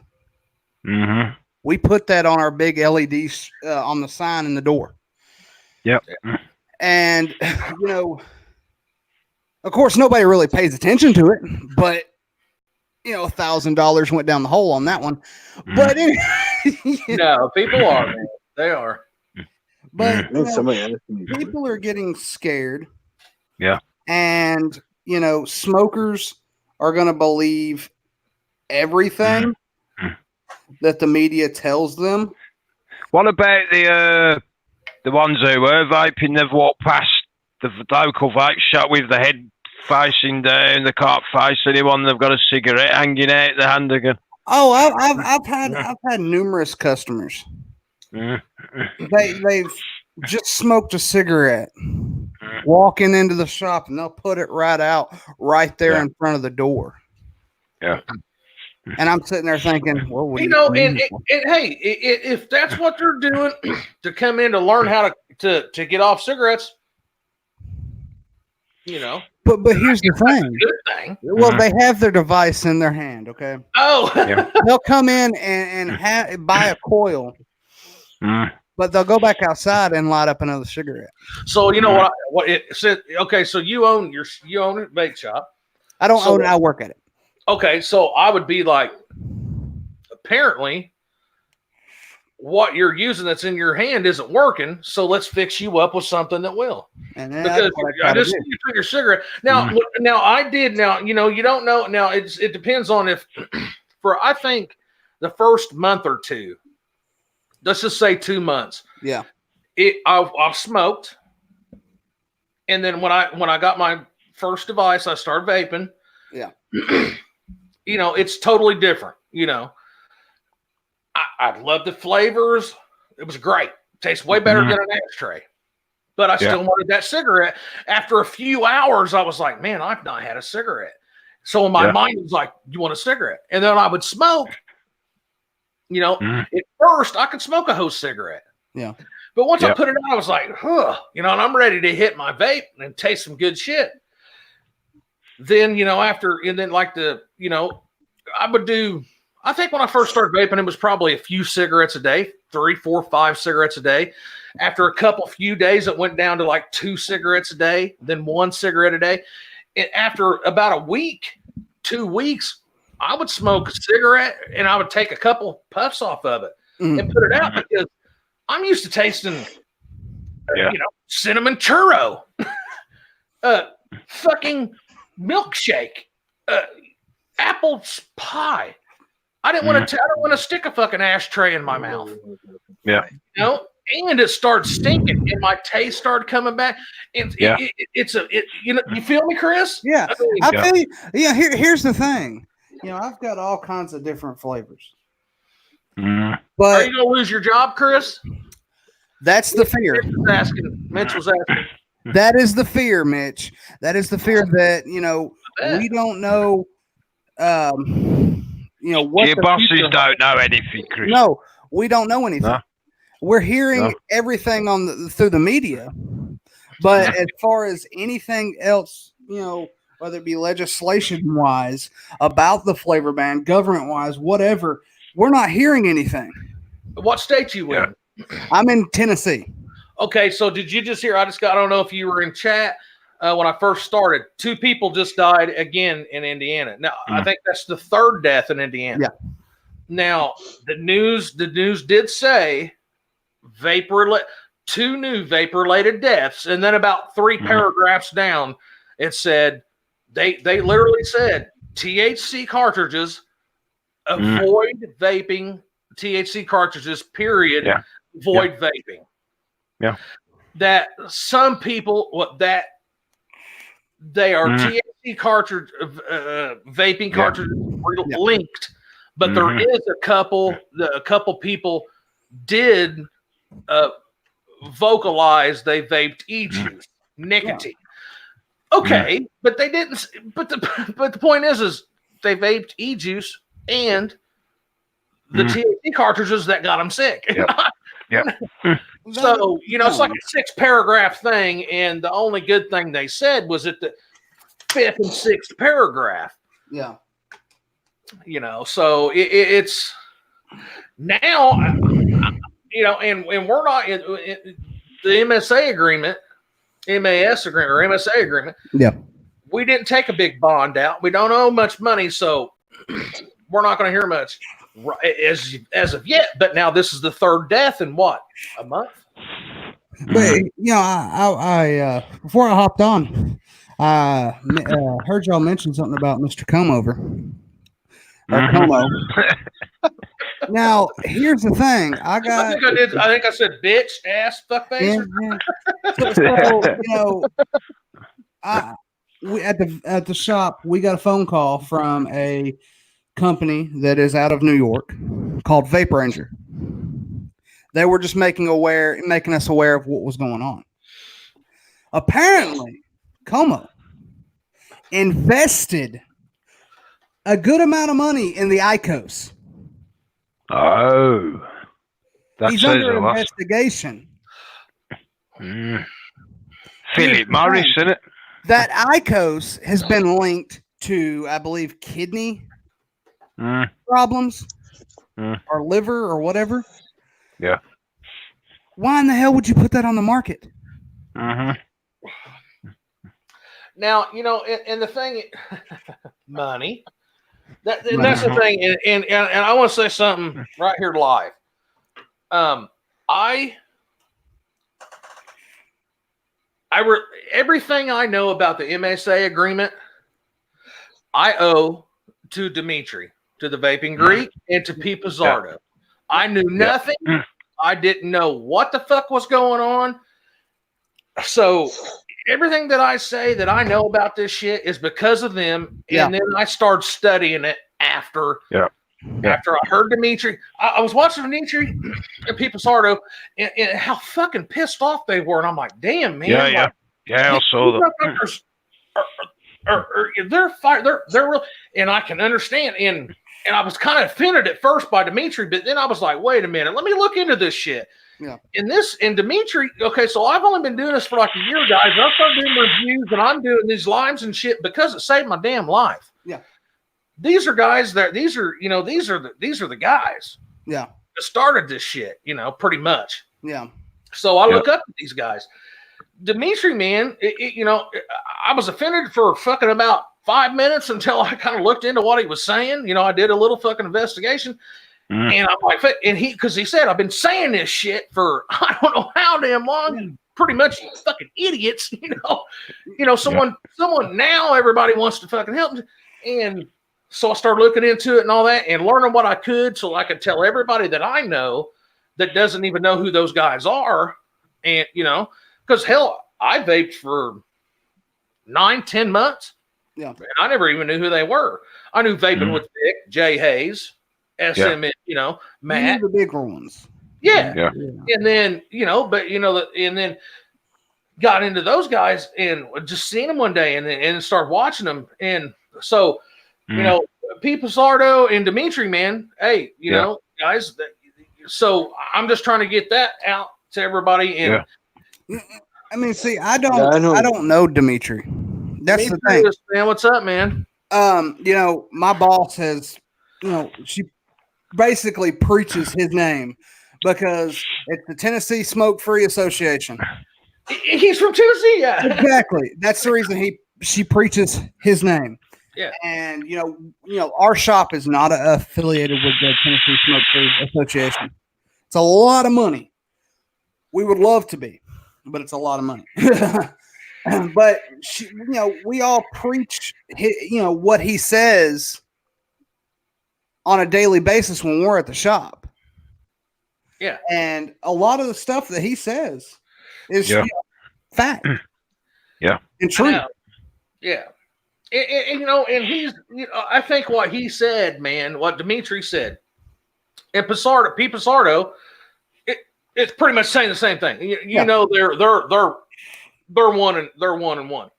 Mm-hmm. We put that on our big LED on the sign in the door. Yep. And, of course, nobody really pays attention to it, but, $1,000 went down the hole on that one. But no, people are, man. They are. But people are getting scared. Yeah. And, smokers are going to believe everything that the media tells them. What about the ones who were vaping? They've walked past the local vape shop with the head facing down. They can't face anyone. They've got a cigarette hanging out the hand again. Oh, I've had numerous customers. They've just smoked a cigarette, walking into the shop, and they'll put it right out right there in front of the door. Yeah. And I'm sitting there thinking, well, what and hey, if that's what they're doing to come in to learn how to get off cigarettes, But here's the thing. Well, they have their device in their hand, okay? Oh. They'll come in and buy a coil, but they'll go back outside and light up another cigarette. So you know what it said? Okay, so you own a vape shop. I don't own it. I work at it. Okay, so I would be like, apparently, what you're using that's in your hand isn't working, so let's fix you up with something that will. And because I just see you took your cigarette. Now, I did. Now, you don't know. Now, it depends on if, I think the first month or two, let's just say 2 months. Yeah. I've smoked, and then when I got my first device, I started vaping. Yeah. It's totally different. I love the flavors. It was great. Tastes way better than an ashtray. But I still wanted that cigarette. After a few hours, I was like, man, I've not had a cigarette. So in my mind, it was like, you want a cigarette? And then I would smoke. At first, I could smoke a whole cigarette. Yeah. But once I put it out, I was like, and I'm ready to hit my vape and taste some good shit. Then, I would do, I think when I first started vaping, it was probably a few cigarettes a day, 3, 4, 5 cigarettes a day. After a few days, it went down to like 2 cigarettes a day, then 1 cigarette a day. And after about a week, 2 weeks, I would smoke a cigarette and I would take a couple puffs off of it and put it out because I'm used to tasting, cinnamon churro, fucking milkshake, apple pie. I didn't want to. I don't want to stick a fucking ashtray in my mouth. Yeah. And it started stinking, and my taste started coming back. You feel me, Chris? Yeah, I feel you. Yeah. Here's the thing. I've got all kinds of different flavors. But are you gonna lose your job, Chris? That's the fear. Mitch was asking. That is the fear, Mitch. That is the fear that we don't know. What your bosses don't know anything, Chris. No, we don't know anything. No. We're hearing everything through the media, but as far as anything else, whether it be legislation wise about the flavor ban, government wise, whatever, we're not hearing anything. What state you in? I'm in Tennessee. Okay, so did you just hear? I don't know if you were in chat when I first started. 2 people just died again in Indiana. Now, I think that's the 3rd death in Indiana. Yeah. Now, the news did say 2 new vape-related deaths, and then about 3 paragraphs down, it said they literally said THC cartridges, avoid vaping THC cartridges. Period. Yeah. Avoid vaping. Yeah. That some people they are THC cartridge vaping cartridges linked, but there is a couple people did vocalize they vaped e-juice nicotine. Okay, but they didn't. But the point is they vaped e-juice and the THC cartridges that got them sick. Yeah. So, it's like a 6-paragraph thing, and the only good thing they said was at the 5th and 6th paragraph. Yeah. So it's now, and we're not in the MSA agreement, MAS agreement, or MSA agreement. Yeah. We didn't take a big bond out. We don't owe much money, so we're not going to hear much as of yet. But now this is the 3rd death in what, a month? But I before I hopped on, I heard y'all mention something about Mr. Comeover. Or Como. Now, here's the thing. I think I said bitch, ass, fuck face. We at the shop, we got a phone call from a company that is out of New York called Vape Ranger. They were just making us aware of what was going on. Apparently, Como invested a good amount of money in the IQOS. Oh, he's under investigation. Philip Morris, isn't it? That IQOS has been linked to, I believe, kidney problems or liver or whatever. Yeah. Why in the hell would you put that on the market? Now, and the thing, money. That's the thing, and I want to say something right here live. Everything I know about the MSA agreement, I owe to Dimitri, to the Vaping Greek, and to Pete Pizzardo. Yeah. I knew nothing. Yeah. I didn't know what the fuck was going on. So everything that I say that I know about this shit is because of them. And then I started studying it after. Yeah. After I heard Dimitri, I was watching Dimitri and Pete Pizzardo, and how fucking pissed off they were. And I'm like, damn, man. I saw that. They're fire. They're real. And I can understand. And I was kind of offended at first by Dimitri, but then I was like, wait a minute, let me look into this shit. Yeah. And Dimitri, okay, so I've only been doing this for like a year, guys. I started doing reviews and I'm doing these lives and shit because it saved my damn life. Yeah. These are guys these are the guys. Yeah. That started this shit, pretty much. Yeah. So I look up to these guys. Dimitri, man, I was offended for fucking about 5 minutes until I kind of looked into what he was saying. I did a little fucking investigation. And I'm like, because he said, I've been saying this shit for I don't know how damn long. Pretty much, you fucking idiots. Someone now everybody wants to fucking help. And so I started looking into it and all that and learning what I could so I could tell everybody that I know that doesn't even know who those guys are. And, because hell, I vaped for 9-10 months. Yeah. And I never even knew who they were. I knew Vaping with Vic, Jay Hayes, SM, Matt. The bigger ones. Yeah. And then, and then got into those guys and just seen them one day and started watching them. And so, Pete Pizzardo and Dimitri, man, hey, guys, so I'm just trying to get that out to everybody. And I mean, see, I don't know Dimitri. That's the thing. Man, what's up, man? My boss has, she basically preaches his name because it's the Tennessee Smoke-Free Association. He's from Tennessee, yeah. Exactly. That's the reason she preaches his name. Yeah. And our shop is not affiliated with the Tennessee Smoke-Free Association. It's a lot of money. We would love to be, but it's a lot of money. But we all preach, what he says on a daily basis when we're at the shop. Yeah, and a lot of the stuff that he says is fact. Yeah, and true. Yeah, and he's, I think what he said, man, what Dimitri said, and Pete Pizzardo, it's pretty much saying the same thing. They're one and one.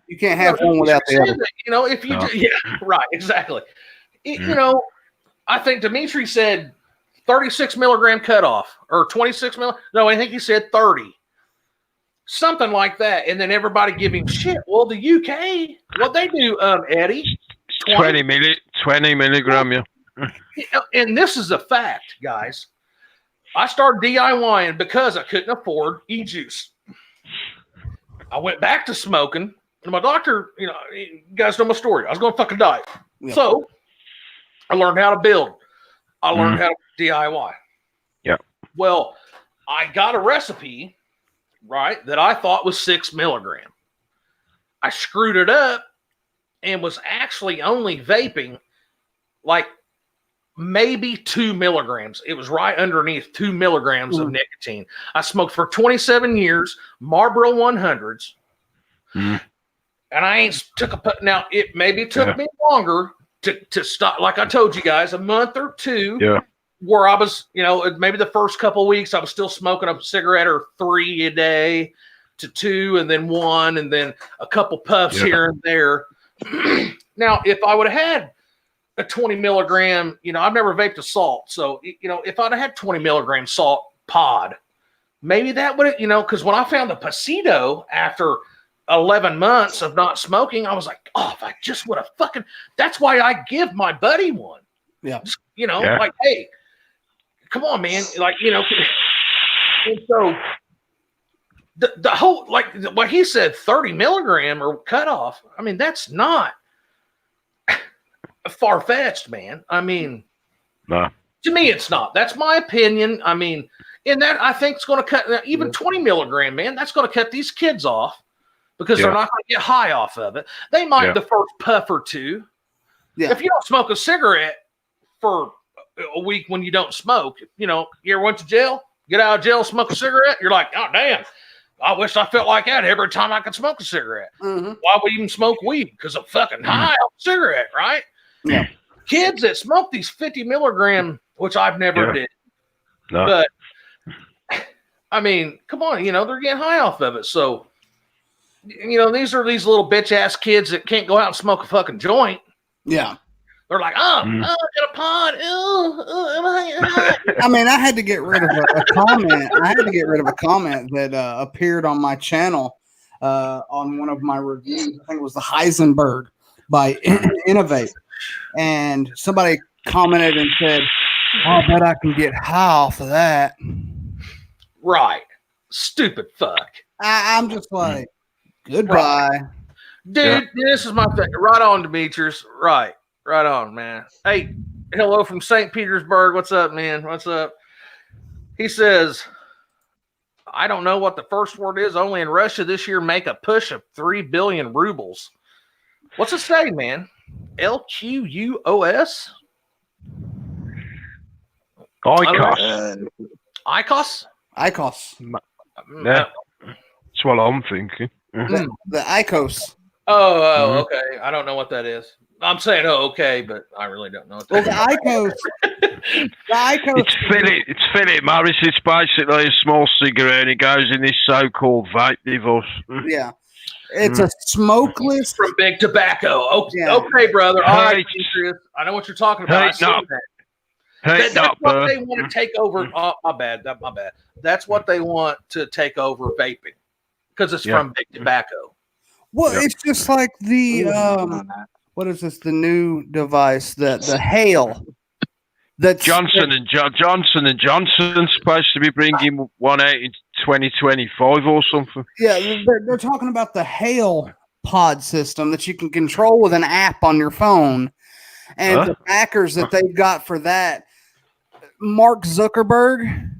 You can't have one without the other. If you right, exactly. I think Dimitri said 36 milligram cutoff or 26 milligram. No, I think he said 30. Something like that. And then everybody give him shit. Well, the UK, what they do, Eddie? 20 milligram, yeah. And this is a fact, guys. I started DIYing because I couldn't afford e-juice. I went back to smoking, and my doctor, you guys know my story. I was going to fucking die. Yep. So I learned how to build. I learned how to DIY. Yeah. Well, I got a recipe, right, that I thought was 6 milligram. I screwed it up and was actually only vaping like maybe 2 milligrams. It was right underneath 2 milligrams of nicotine. I smoked for 27 years, Marlboro 100s. And I ain't took a now. It maybe took me longer to stop. Like I told you guys, a month or two. Yeah. Where I was, maybe the first couple of weeks I was still smoking a cigarette or 3 a day to 2, and then 1, and then a couple puffs here and there. Now, if I would have had a 20 milligram, I've never vaped a salt. So, if I'd have had 20 milligram salt pod, maybe that would have, because when I found the Pasito after 11 months of not smoking, I was like, oh, if I just would have that's why I give my buddy one. Yeah. Just, like, hey, come on, man. Like, and so the whole, like what he said, 30 milligram or cutoff. I mean, that's not far-fetched, man. I mean, no. To me, it's not. That's my opinion. I mean, and that I think it's going to cut even 20 milligram, man. That's going to cut these kids off because they're not going to get high off of it. They might the first puff or two. Yeah. If you don't smoke a cigarette for a week when you don't smoke, you ever went to jail, get out of jail, smoke a cigarette, you're like, oh, damn. I wish I felt like that every time I could smoke a cigarette. Why would I even smoke weed? Because I'm fucking high off a cigarette, right? Yeah. Kids that smoke these 50 milligram, which I've never did. No. But, I mean, come on, they're getting high off of it. So, these are these little bitch-ass kids that can't go out and smoke a fucking joint. Yeah. They're like, I got a pod. I mean, I had to get rid of a comment. I had to get rid of a comment that appeared on my channel on one of my reviews. I think it was the Heisenberg by Innovate. And somebody commented and said, I bet I can get high off of that. Right. Stupid fuck. I'm just like, goodbye. Right. Dude, this is my thing. Right on, Demetrius. Right on, man. Hey, hello from St. Petersburg. What's up, man? What's up? He says, I don't know what the first word is. Only in Russia this year make a push of 3 billion rubles. What's it say, man? LQUOS? ICOS. ICOS? ICOS. Yeah. That's what I'm thinking. The ICOS. Oh, okay. I don't know what that is. I'm saying, okay, but I really don't know what that is. The ICOS. It's Philip Morris. It's basically a small cigarette, and it goes in this so-called vape device. Yeah. It's a smokeless. From Big Tobacco. Okay, brother. All right, I know what you're talking about. That's what they want to take over. Oh, my bad. That's what they want to take over vaping because it's from Big Tobacco. Well, it's just like the what is this? The new device that the Hale. That's Johnson and Johnson's supposed to be bringing one out in 2025 or something. Yeah, they're talking about the Hale pod system that you can control with an app on your phone, and the backers that they've got for that: Mark Zuckerberg,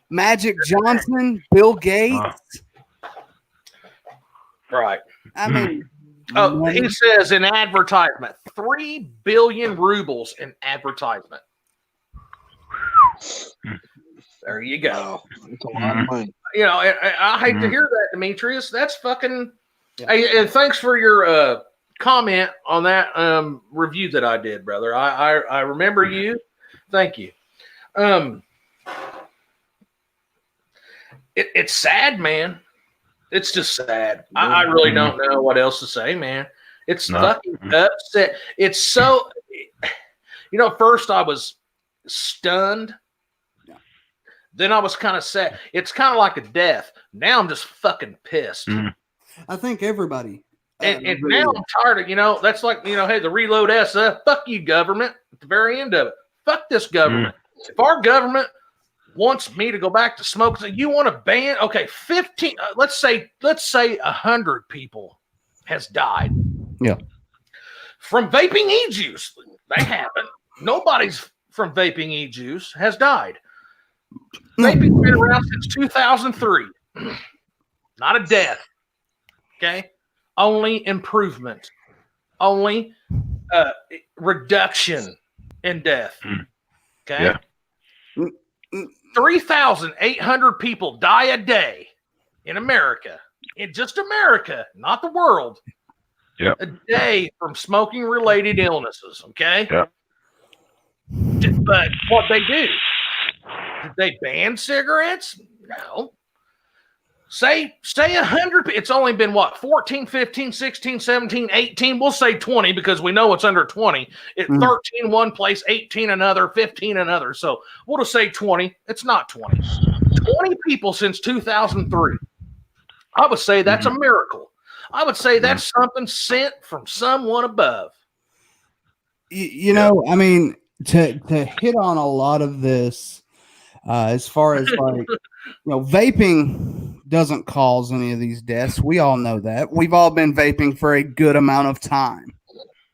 Magic Johnson, Bill Gates. Right. I mean, he says in advertisement, 3 billion rubles in advertisement. There you go. That's a lot of money. I hate to hear that, Demetrius. That's fucking. Hey, and thanks for your comment on that review that I did, brother. I remember you. Thank you. It's sad, man. It's just sad. I really don't know what else to say, man. It's fucking upset. It's so, first I was stunned. Then I was kind of sad. It's kind of like a death. Now I'm just fucking pissed. I think everybody. And now I'm tired of, that's like, hey, the reload SF. Fuck you, government. At the very end of it. Fuck this government. If our government wants me to go back to smoke, so you want to ban, okay, 15, let's say 100 people has died. Yeah. From vaping e-juice. They haven't. Nobody's from vaping e-juice has died. Vaping's been around since 2003. Not a death. Okay? Only improvement. Only reduction in death. Okay? Yeah. 3,800 people die a day in America. In just America, not the world. Yeah. A day from smoking-related illnesses. Okay? Yeah. But what they do? Did they ban cigarettes? No. Say 100. It's only been 14, 15, 16, 17, 18. We'll say 20 because we know it's under 20. 13 one place, 18 another, 15 another. So we'll just say 20. It's not 20. 20 people since 2003. I would say that's a miracle. I would say that's something sent from someone above. I mean, to hit on a lot of this, as far as like, vaping doesn't cause any of these deaths. We all know that. We've all been vaping for a good amount of time.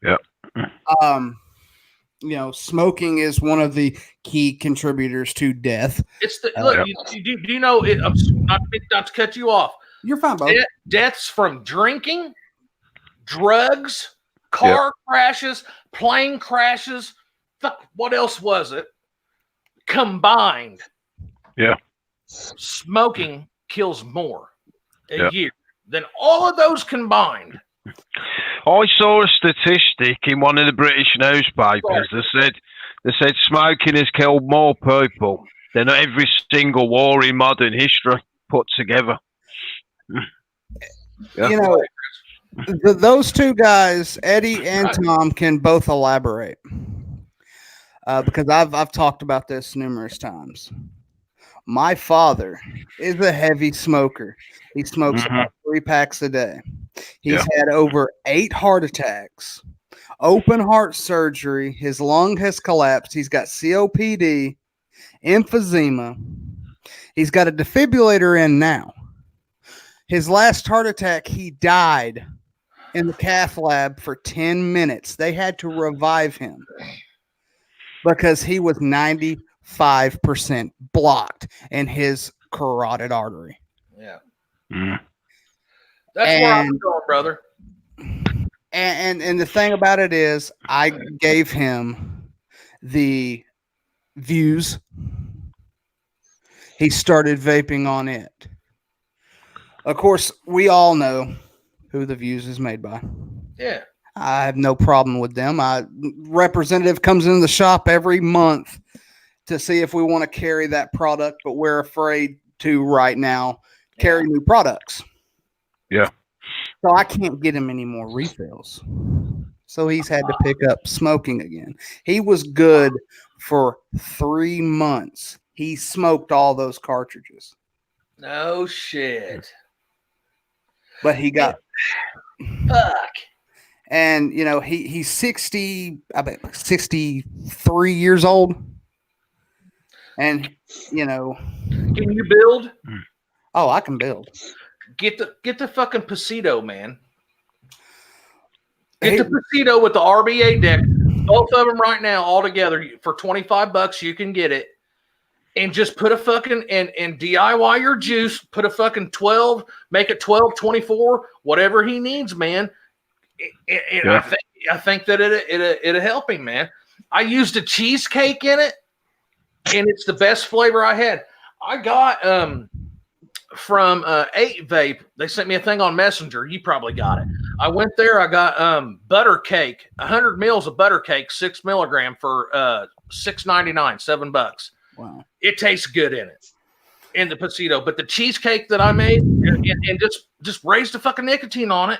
Yeah. Smoking is one of the key contributors to death. It's the look. Do you know it? Not to cut you off. You're fine, Bo. Deaths from drinking, drugs, car crashes, plane crashes. Fuck, what else was it? Combined. Yeah. Smoking kills more a year than all of those combined. I saw a statistic in one of the British newspapers that said smoking has killed more people than every single war in modern history put together. Yeah. Those two guys, Eddie and Tom, can both elaborate because I've talked about this numerous times. My father is a heavy smoker. He smokes about 3 packs a day. He's had over 8 heart attacks, open heart surgery. His lung has collapsed. He's got COPD, emphysema. He's got a defibrillator in now. His last heart attack, he died in the cath lab for 10 minutes. They had to revive him because he was 95% blocked in his carotid artery. Yeah. That's where I'm going, brother. And the thing about it is I gave him the Views. He started vaping on it. Of course, we all know who the Views is made by. Yeah. I have no problem with them. Representative comes into the shop every month to see if we want to carry that product, but we're afraid to right now carry new products. Yeah. So I can't get him any more refills. So he's had to pick up smoking again. He was good for 3 months. He smoked all those cartridges. No shit. But he got fuck. And he's 63 years old. And can you build? Oh, I can build. Get the fucking Pasito, man. Get the Pasito with the RBA deck. Both of them right now, all together for $25. You can get it, and just put a fucking and DIY your juice. Put a fucking 12, make it 12, 24, whatever he needs, man. And I think that it'll help him, man. I used a cheesecake in it, and it's the best flavor I had. I got from 8 Vape. They sent me a thing on Messenger. You probably got it. I went there. I got butter cake, 100 mils of butter cake, 6 milligram for $6.99, $7. Wow, it tastes good in it, in the Pasito. But the cheesecake that I made and just raised the fucking nicotine on it,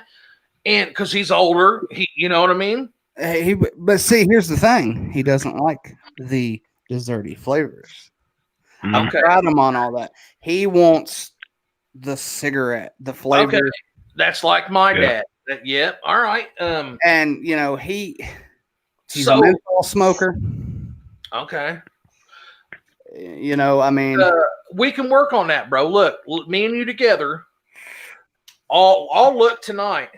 and because he's older, you know what I mean. But see, here's the thing: he doesn't like the desserty flavors. Okay. I've tried him on all that. He wants the cigarette, the flavor. Okay. That's like my dad. Yep. All right. And you know, he's a menthol smoker. Okay. You know, I mean, we can work on that, bro. Look, me and you together. I'll look tonight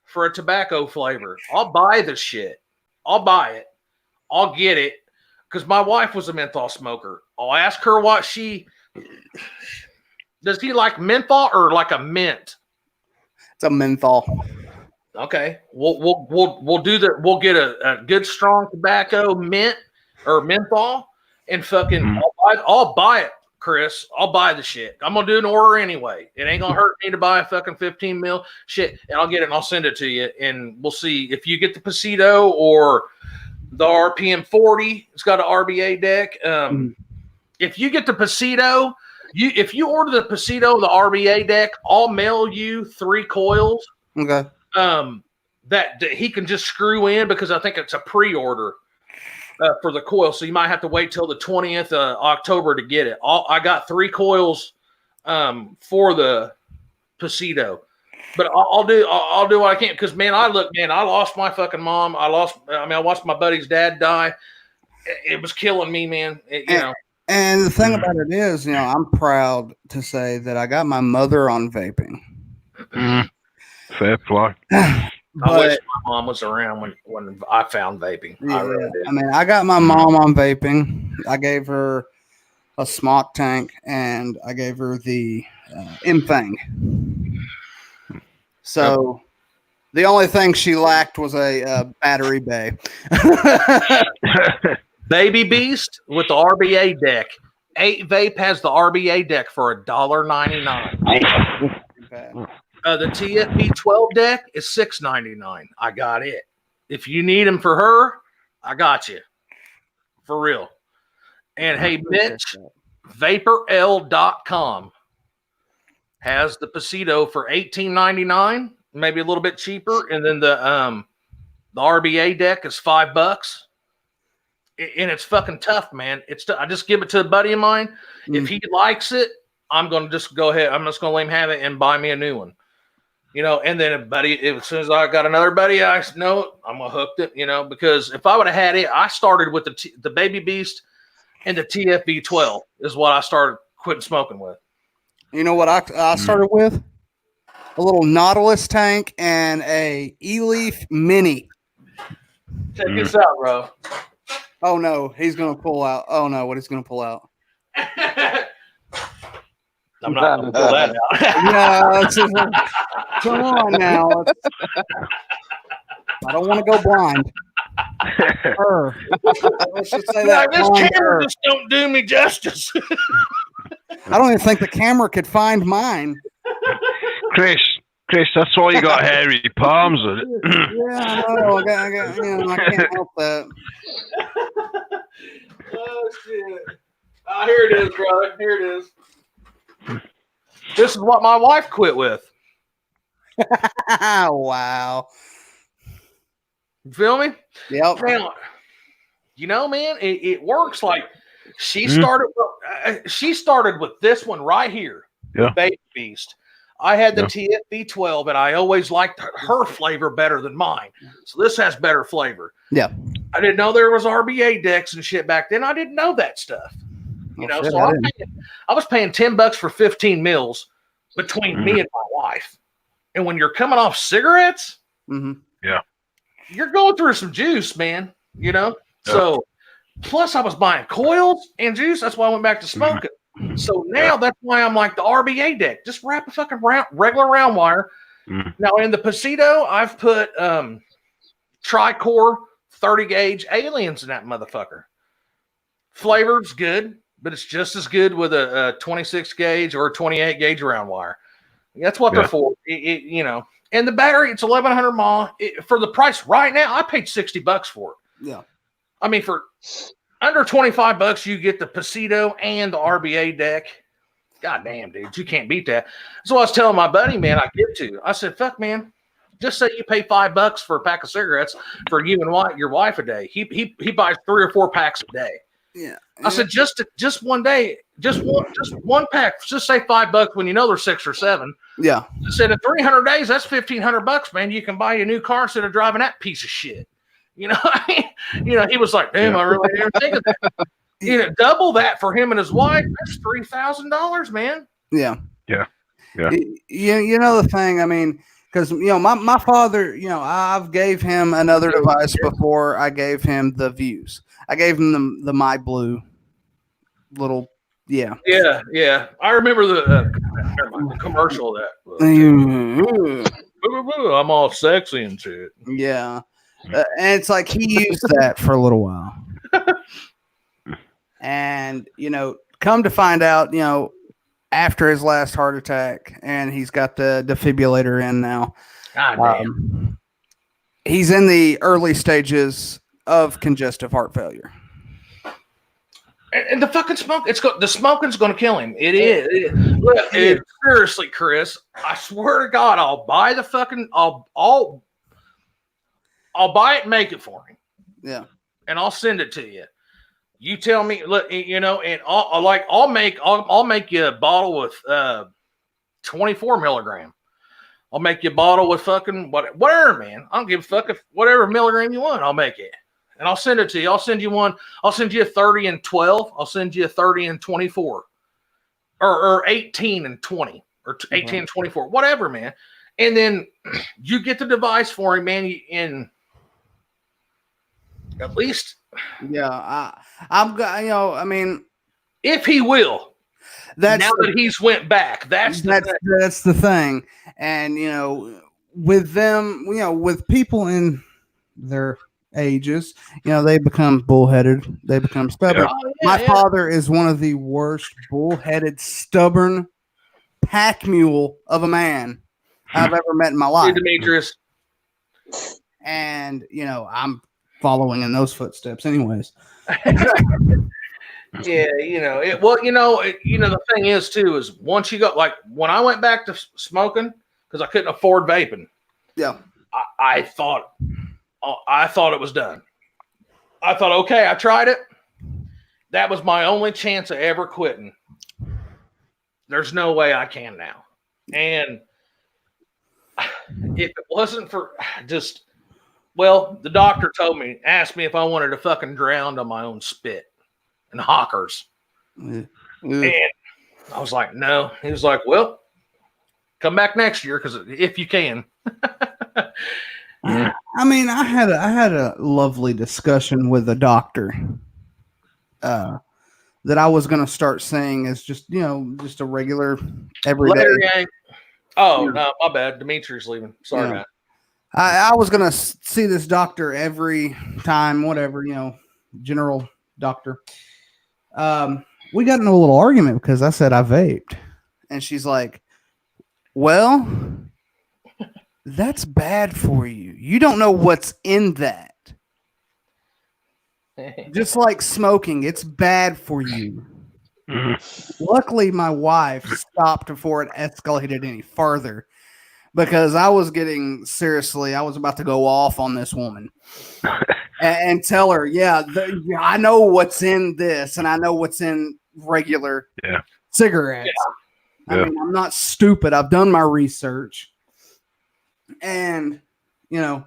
for a tobacco flavor. I'll buy the shit. I'll buy it. I'll get it because my wife was a menthol smoker. I'll ask her what does he like menthol or like a mint? It's a menthol. Okay, we'll do that. We'll get a good strong tobacco mint or menthol and fucking. I'll buy it, Chris. I'll buy the shit. I'm gonna do an order anyway. It ain't gonna hurt me to buy a fucking 15 mil shit, and I'll get it and I'll send it to you, and we'll see if you get the Pasito or the RPM 40. It's got an RBA deck. If you get the Pasito, if you order the Pasito, the RBA deck, I'll mail you 3 coils. Okay. That he can just screw in because I think it's a pre-order for the coil, so you might have to wait till the 20th October to get it. I got 3 coils for the Pasito, but I'll do what I can because I lost my fucking mom. I watched my buddy's dad die. It was killing me, man. And the thing about it is, I'm proud to say that I got my mother on vaping. Fair play. I wish my mom was around when I found vaping. Yeah, I really did. I mean, I got my mom on vaping. I gave her a smock tank and I gave her the M-Thing. So the only thing she lacked was a battery bay. Baby Beast with the RBA deck. 8 Vape has the RBA deck for $1.99. The TFB 12 deck is $6.99. I got it. If you need them for her, I got you. For real. And hey, Mitch, VaporL.com has the Pasito for $18.99, maybe a little bit cheaper, and then the RBA deck is $5. And it's fucking tough, man. I just give it to a buddy of mine. If he likes it, I'm gonna just go ahead. I'm just gonna let him have it and buy me a new one. And then as soon as I got another buddy, I know I'm gonna hook it. Because if I would have had it, I started with the Baby Beast and the TFB 12 is what I started quitting smoking with. You know what I started with? A little Nautilus tank and a E-Leaf Mini. Check this out, bro. Oh no, he's gonna pull out. Oh no, what he's gonna pull out? I'm not gonna pull that out. No, come on now. I don't want to go blind. Let's just say that. This camera just don't do me justice. I don't even think the camera could find mine. Chris, that's why you got hairy palms with it. Yeah, I know. I can't help that. Oh shit! Oh, here it is, brother. Here it is. This is what my wife quit with. Wow. You feel me? Yep. Now, man, it works. Like she started. She started with this one right here. Yeah. Baby Beast. I had the TFB 12, and I always liked her flavor better than mine. So this has better flavor. Yeah. I didn't know there was RBA decks and shit back then. I didn't know that stuff. So I was paying $10 for 15 mils between me and my wife. And when you're coming off cigarettes, you're going through some juice, man. So plus I was buying coils and juice. That's why I went back to smoking. So now that's why I'm like the RBA deck. Just wrap a fucking regular round wire. Now in the Pasito, I've put Tricore 30 gauge aliens in that motherfucker. Flavor's good, but it's just as good with a 26 gauge or a 28 gauge round wire. That's what they're for. And the battery, it's 1100 mAh. For the price right now, I paid $60 for it. Yeah. I mean, for under $25, you get the Pasito and the RBA deck. God damn, dude, you can't beat that. So I was telling my buddy, man, I said, fuck, man, just say you pay $5 for a pack of cigarettes for you and your wife a day. He buys 3 or 4 packs a day. Yeah. I said, just one day, just one pack, just say $5 when you know there's 6 or 7. Yeah. I said, in 300 days, that's $1,500, man. You can buy you a new car instead of driving that piece of shit. You know, he was like, damn, I really didn't think of that. Double that for him and his wife, that's $3,000, man. Yeah. Yeah. You know the thing, I mean, because my father, I've gave him another device before I gave him the Views. I gave him the My Blue little, yeah. I remember the commercial of that. I'm all sexy and shit. Yeah, and it's like he used that for a little while, and come to find out, after his last heart attack, and he's got the defibrillator in now. God damn. He's in the early stages of congestive heart failure. And the fucking smoke, the smoking's going to kill him. It is. Look, seriously, Chris, I swear to God, I'll buy the fucking, I'll buy it and make it for him. Yeah. And I'll send it to you. You tell me, look, and I'll make you a bottle with 24 milligram. I'll make you a bottle with fucking whatever, man. I don't give a fuck if whatever milligram you want, I'll make it. And I'll send it to you. I'll send you one. I'll send you a 30 and 12. I'll send you a 30 and 24. Or 18 and 20. Or 18 and 24. Whatever, man. And then you get the device for him, man, in at least. Yeah. I mean. If he will. Now that he's went back. That's the thing. And, with them, with people in their ages, they become bullheaded, they become stubborn. My father is one of the worst bullheaded, stubborn pack mule of a man I've ever met in my life. Demetrius. And I'm following in those footsteps anyways. Yeah, the thing is too is once you go, like when I went back to smoking because I couldn't afford vaping. Yeah, I thought it was done. I thought, okay, I tried it. That was my only chance of ever quitting. There's no way I can now. And if it wasn't for the doctor asked me if I wanted to fucking drown on my own spit and hawkers. And I was like, no. He was like, well, come back next year if you can. I mean, I had a lovely discussion with a doctor that I was going to start saying as just a regular everyday. Oh, no, my bad. Dimitri's leaving. Sorry, man. I was going to see this doctor every time, whatever, general doctor. We got in a little argument because I said I vaped. And she's like, well, that's bad for you. You don't know what's in that. Just like smoking, it's bad for you. Luckily, my wife stopped before it escalated any further because I was I was about to go off on this woman and tell her, I know what's in this and I know what's in regular cigarettes. Yeah. I mean, I'm not stupid. I've done my research. And,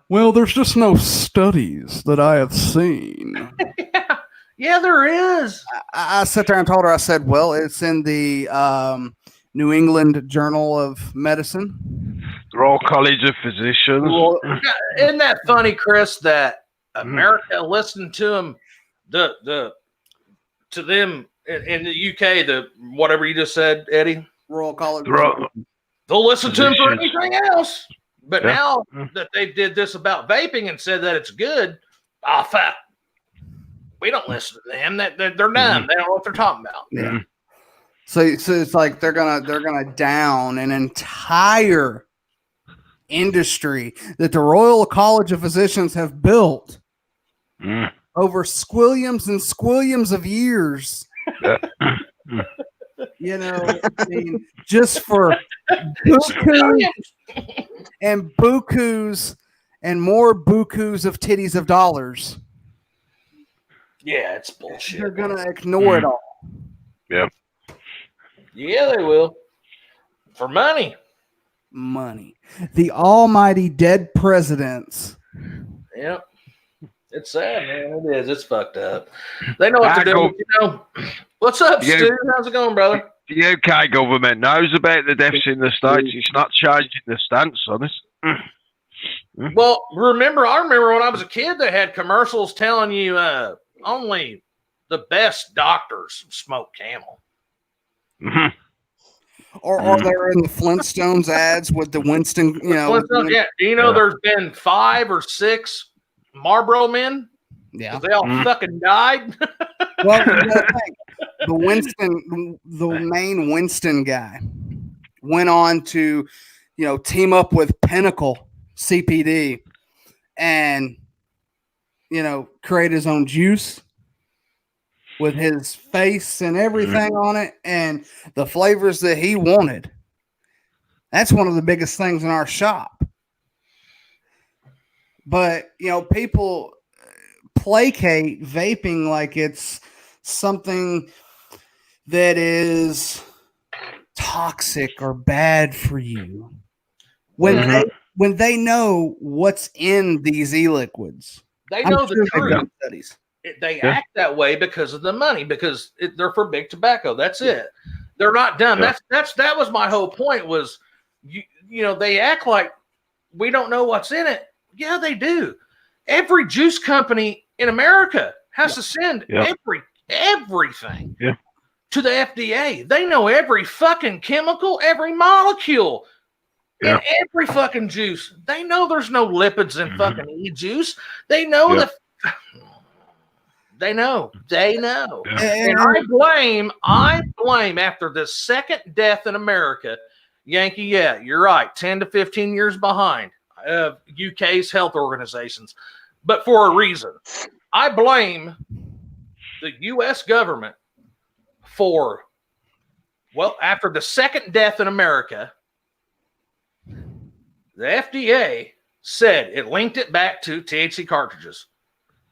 well, there's just no studies that I have seen. Yeah, there is. I sat there and told her, I said, well, it's in the New England Journal of Medicine. Royal College of Physicians. Well, isn't that funny, Chris, that America listened to them, to them in the UK, the whatever you just said, Eddie? Royal College. They'll listen to them for anything else. But now that they did this about vaping and said that it's good, fuck. We don't listen to them. They're dumb. They don't know what they're talking about. Yeah. So it's like they're gonna down an entire industry that the Royal College of Physicians have built over squillions and squillions of years. I mean, just for bukus and bukus and more bukus of titties of dollars. Yeah, it's bullshit. They're gonna ignore it all. Yeah. Yeah, they will. For money. Money. The almighty dead presidents. Yep. It's sad, man. It is. It's fucked up. They know what they're doing. What's up, Stu? How's it going, brother? The UK government knows about the deaths in the States. It's not changing the stance on us. Well, I remember when I was a kid, they had commercials telling you only the best doctors smoke Camel. Mm-hmm. Or they're in the Flintstones ads with the Winston, Yeah. Do you know there's been 5 or 6 Marlboro men? Yeah. They all fucking died. Well, the main Winston guy went on to, team up with Pinnacle CPD and, create his own juice with his face and everything on it and the flavors that he wanted. That's one of the biggest things in our shop. But, people placate vaping like it's something that is toxic or bad for you. When they know what's in these e-liquids. They know the truth. Studies. They act that way because of the money, because they're for big tobacco. That's it. They're not dumb. Yeah. That was my whole point was, they act like we don't know what's in it. Yeah, they do. Every juice company in America has to send everything to the FDA. They know every fucking chemical, every molecule in every fucking juice. They know there's no lipids in fucking e-juice. They know that. They know. And I blame after the second death in America, Yankee, you're right, 10 to 15 years behind UK's health organizations, but for a reason. I blame the U.S. government for, after the second death in America, the FDA said it linked it back to THC cartridges.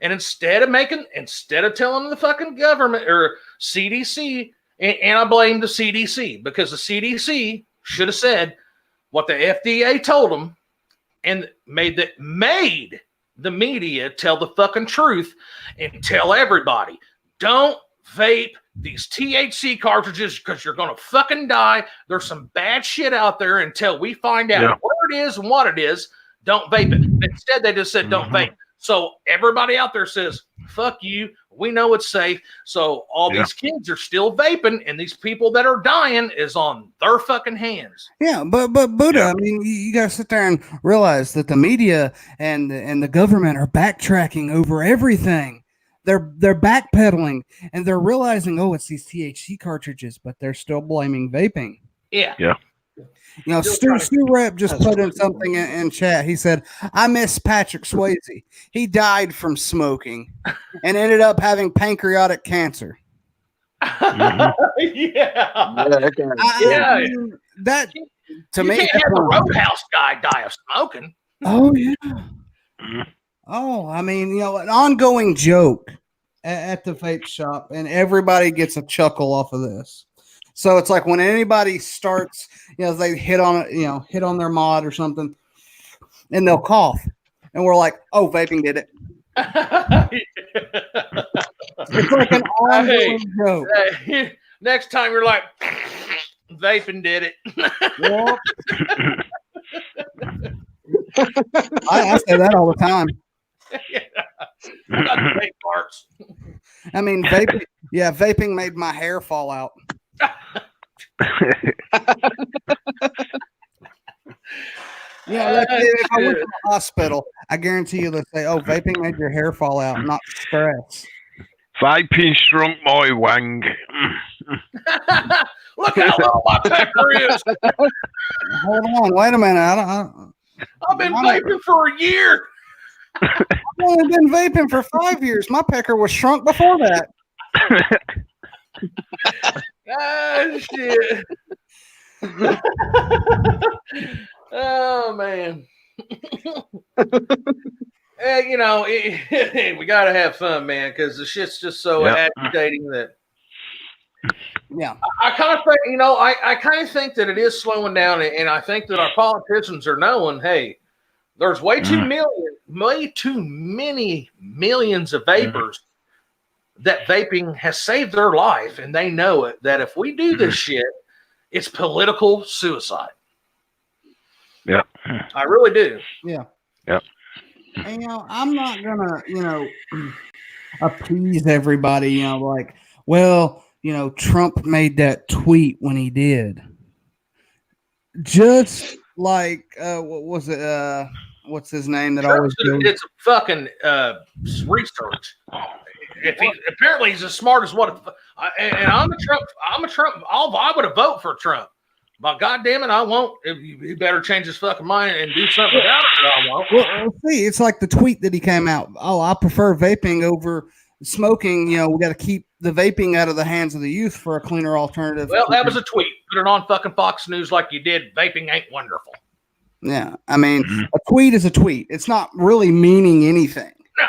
And instead of telling the fucking government or CDC, and I blame the CDC because the CDC should have said what the FDA told them and made the media tell the fucking truth and tell everybody, don't vape these THC cartridges because you're going to fucking die. There's some bad shit out there until we find out what it is and what it is. Don't vape it. Instead, they just said, don't vape. So everybody out there says, fuck you. We know it's safe. So all these kids are still vaping, and these people that are dying is on their fucking hands. Yeah, but Buddha, I mean, you got to sit there and realize that the media and the government are backtracking over everything. They're backpedaling, and they're realizing, it's these THC cartridges, but they're still blaming vaping. Yeah. Stu Rep just put in something in chat. He said, I miss Patrick Swayze. He died from smoking and ended up having pancreatic cancer. I mean, that to me, can't have the Roadhouse guy die of smoking. Oh, yeah. Oh, I mean, an ongoing joke at the vape shop, and everybody gets a chuckle off of this. So it's like when anybody starts, they hit on their mod or something, and they'll cough, and we're like, "Oh, vaping did it." It's like an ongoing joke. Next time you're like, "Vaping did it." Well, I say that all the time. Got the vape parts. I mean, vaping made my hair fall out. If I went to the hospital, I guarantee you they'll say, "Oh, vaping made your hair fall out, not stress." Vaping shrunk my wang. Look how low my pecker is. Hold on, wait a minute. I've been vaping for a year. I've only been vaping for 5 years. My pecker was shrunk before that. Ah, shit. Oh, man. You know, we got to have fun, man, because the shit's just so agitating that. Yeah, I kind of think, you know, I kind of think that it is slowing down, and I think that our politicians are knowing, hey, there's way too many millions of vapors that vaping has saved their life, and they know it. That if we do this shit, it's political suicide. Yeah, I really do. yeah, yeah. And you know, I'm not gonna, you know, appease everybody. You know, like, well, you know, Trump made that tweet when he did. Just like what was it? What's his name that always goes? It's a fucking research. If he apparently he's as smart as what, and I'm a Trump. I would have voted for Trump, but goddamn it, I won't. He better change his fucking mind and do something about it. I won't. Well, see, it's like the tweet that he came out. Oh, I prefer vaping over smoking. You know, we got to keep the vaping out of the hands of the youth for a cleaner alternative. Well, that was a tweet. Put it on fucking Fox News like you did. Vaping ain't wonderful. Yeah, I mean, a tweet is a tweet. It's not really meaning anything. No.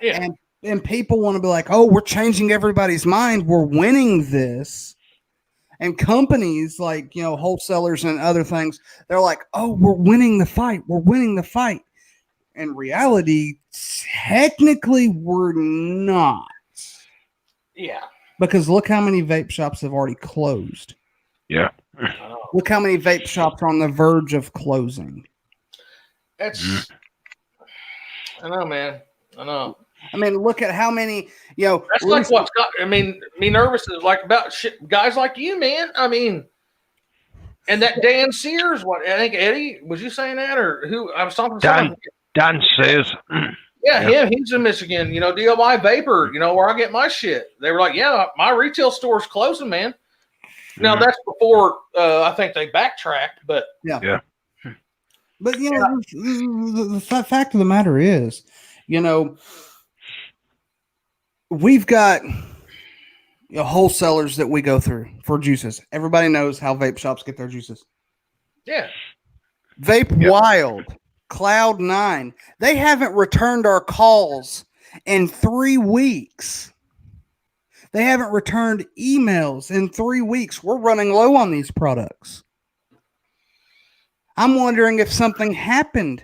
Yeah. And people want to be like, oh, we're changing everybody's mind. We're winning this. And companies like, you know, wholesalers and other things, they're like, oh, we're winning the fight. We're winning the fight. In reality, technically, we're not. Yeah. Because look how many vape shops have already closed. Yeah. Look how many vape shops are on the verge of closing. That's, I know, man. I know. I mean, look at how many, you know. That's like what's got, I mean, me nervous is like about shit, guys like you, man. I mean, and that Dan Sears, what, I think Eddie, was you saying that, or who? I was talking to someone. Dan Sears. Yeah, him. He's in Michigan, you know, DIY Vapor, you know, where I get my shit. They were like, yeah, my retail store's closing, man. Now, that's before I think they backtracked, but. Yeah. But, you know, the fact of the matter is, you know, we've got, you know, wholesalers that we go through for juices. Everybody knows how vape shops get their juices. Yeah. Vape Wild, Cloud9, they haven't returned our calls in 3 weeks. They haven't returned emails in 3 weeks. We're running low on these products. I'm wondering if something happened.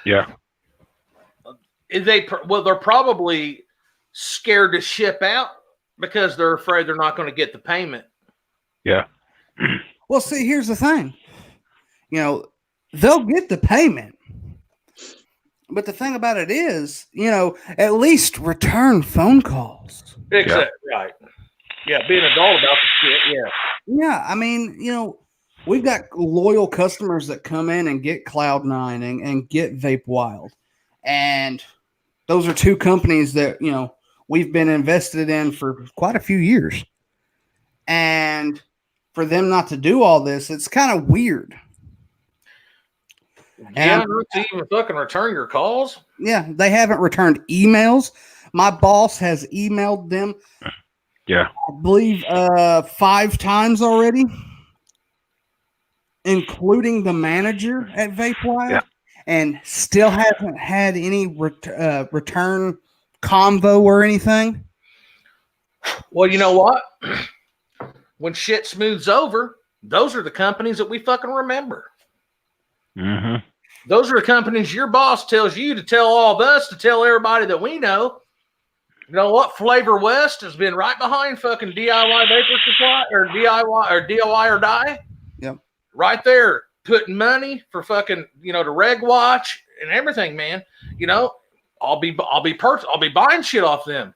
Yeah. They're probably scared to ship out because they're afraid they're not going to get the payment. Yeah. Well, see, here's the thing. You know, they'll get the payment. But the thing about it is, you know, at least return phone calls. Exactly. Right. Yeah, being adult about the shit, yeah. Yeah, I mean, you know, we've got loyal customers that come in and get Cloud9 and get Vape Wild. And those are 2 companies that, you know, we've been invested in for quite a few years. And for them not to do all this, it's kind of weird. Yeah, not to even fucking return your calls. Yeah, they haven't returned emails. My boss has emailed them. Yeah, I believe 5 times already, including the manager at VapeWire, and still hasn't had any return convo or anything. Well, you know what? When shit smooths over, those are the companies that we fucking remember. Mm-hmm. Those are the companies your boss tells you to tell all of us to tell everybody that we know. You know what? Flavor West has been right behind fucking DIY Vapor Supply or DIY or Die. Yep. Right there, putting money for fucking, you know, the Reg Watch and everything, man. You know, I'll be buying shit off them.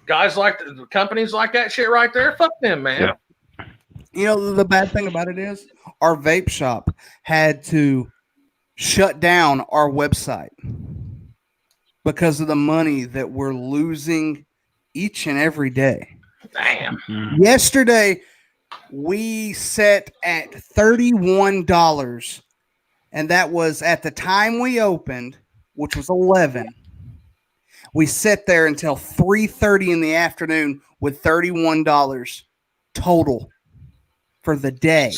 Guys like the companies like that shit right there. Fuck them, man. Yeah. You know, the bad thing about it is our vape shop had to shut down our website because of the money that we're losing each and every day. Damn. Mm-hmm. Yesterday, we set at $31, and that was at the time we opened, which was 11. We sat there until 3:30 in the afternoon with $31 total for the day.